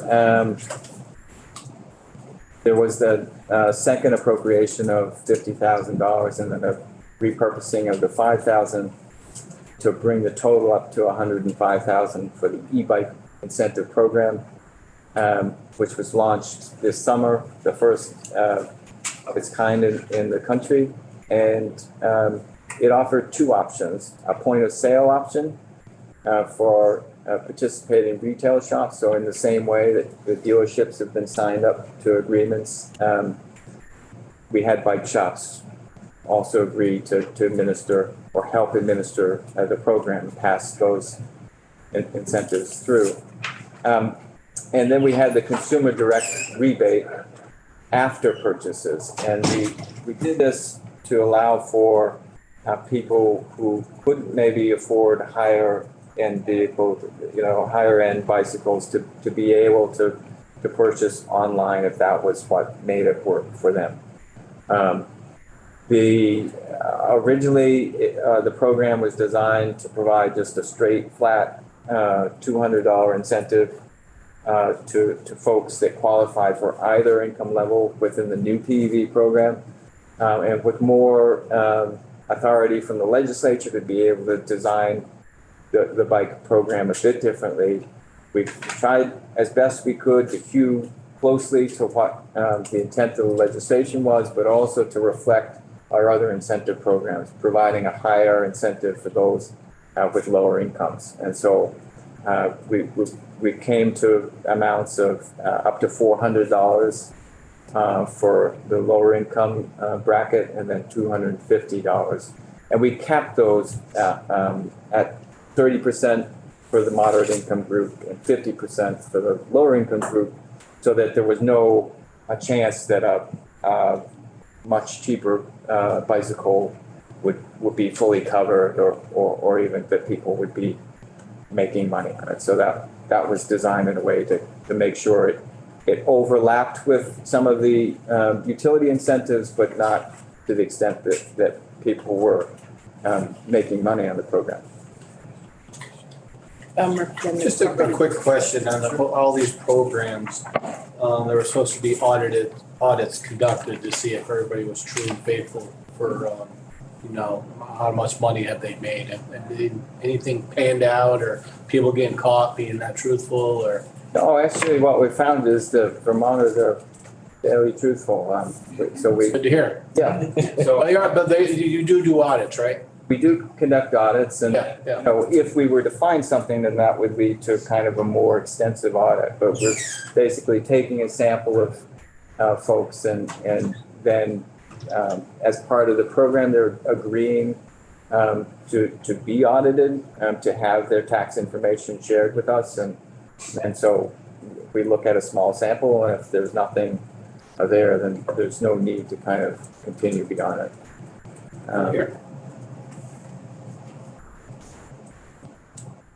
there was the second appropriation of $50,000 and then a repurposing of the $5,000 to bring the total up to $105,000 for the e-bike incentive program, which was launched this summer, the first of its kind in the country. And it offered 2 options: a point of sale option for participating retail shops. So in the same way that the dealerships have been signed up to agreements, we had bike shops also agree to administer or help administer the program, pass those incentives through. And then we had the consumer direct rebate after purchases. And we did this to allow for people who couldn't maybe afford higher end vehicles, higher end bicycles to be able to purchase online if that was what made it work for them. Originally, the program was designed to provide just a straight, flat $200 incentive to folks that qualified for either income level within the new PEV program. And with more authority from the legislature to be able to design the bike program a bit differently, we tried as best we could to hew closely to what the intent of the legislation was, but also to reflect our other incentive programs, providing a higher incentive for those with lower incomes. And so we came to amounts of up to $400 for the lower income bracket, and then $250. And we capped those at 30% for the moderate income group and 50% for the lower income group, so that there was a chance that a much cheaper bicycle would be fully covered, or even that people would be making money on it. So that was designed in a way to make sure it overlapped with some of the utility incentives, but not to the extent that people were making money on the program. Just a quick question on all these programs. There were supposed to be audits conducted to see if everybody was true and faithful for, how much money have they made? And did anything panned out or people getting caught being not truthful or? No, actually, what we found is the Vermonters are fairly truthful. So we, Good to hear. yeah, so But you do audits, right? we do conduct audits, and Yeah, yeah. you know, if we were to find something, then that would lead to kind of a more extensive audit. But we're basically taking a sample of folks, and then as part of the program, they're agreeing to be audited, to have their tax information shared with us, and so we look at a small sample, and if there's nothing there, then there's no need to kind of continue beyond it. Here.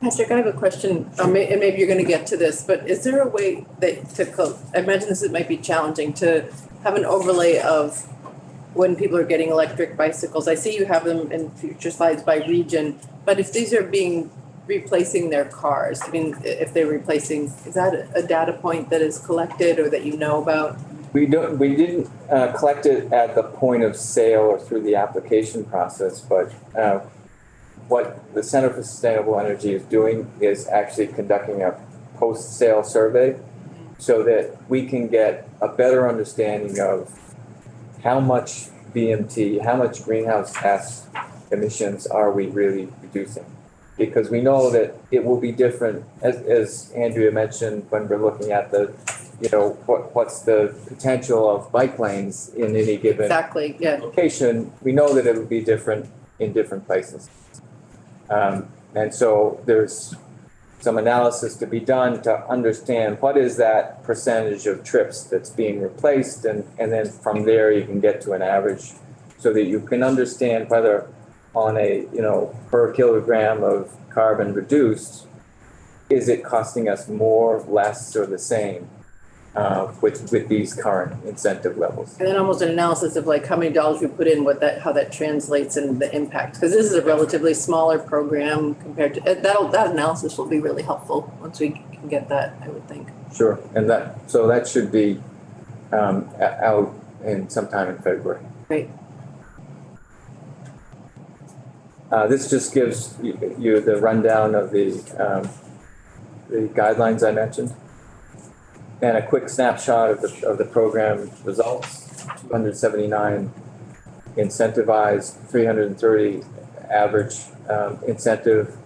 Patrick, I have a question, and maybe you're going to get to this, but is there a way I imagine this might be challenging, to have an overlay of when people are getting electric bicycles? I see you have them in future slides by region, but if these are replacing their cars, I mean, if they're replacing, is that a data point that is collected or that you know about? We didn't collect it at the point of sale or through the application process, but what the Center for Sustainable Energy is doing is actually conducting a post-sale survey so that we can get a better understanding of how much VMT, how much greenhouse gas emissions are we really reducing? Because we know that it will be different, as Andrea mentioned, when we're looking at what's the potential of bike lanes in any given Exactly, yeah. location. We know that it will be different in different places. And so there's some analysis to be done to understand what is that percentage of trips that's being replaced, and then from there you can get to an average so that you can understand whether on a, per kilogram of carbon reduced, is it costing us more, less, or the same with these current incentive levels? And then almost an analysis of like how many dollars we put in, how that translates and the impact, because this is a relatively smaller program compared to, that analysis will be really helpful once we can get that, I would think. Sure, and that should be out in sometime in February. Great. This just gives you the rundown of the guidelines I mentioned, and a quick snapshot of the program results. 279 incentivized, 330 average incentive,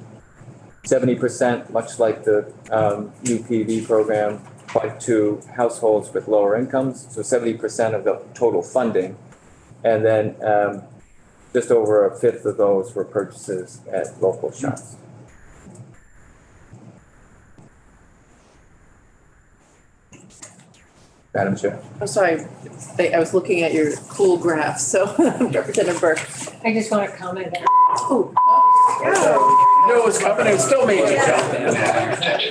70%, much like the UPV program, applied to households with lower incomes, so 70% of the total funding, and then just over a fifth of those were purchases at local shops. Madam Chair. I'm sorry, I was looking at your cool graphs, so Representative Burke. I just want to comment. Oh. No, it was coming, it still made you jump.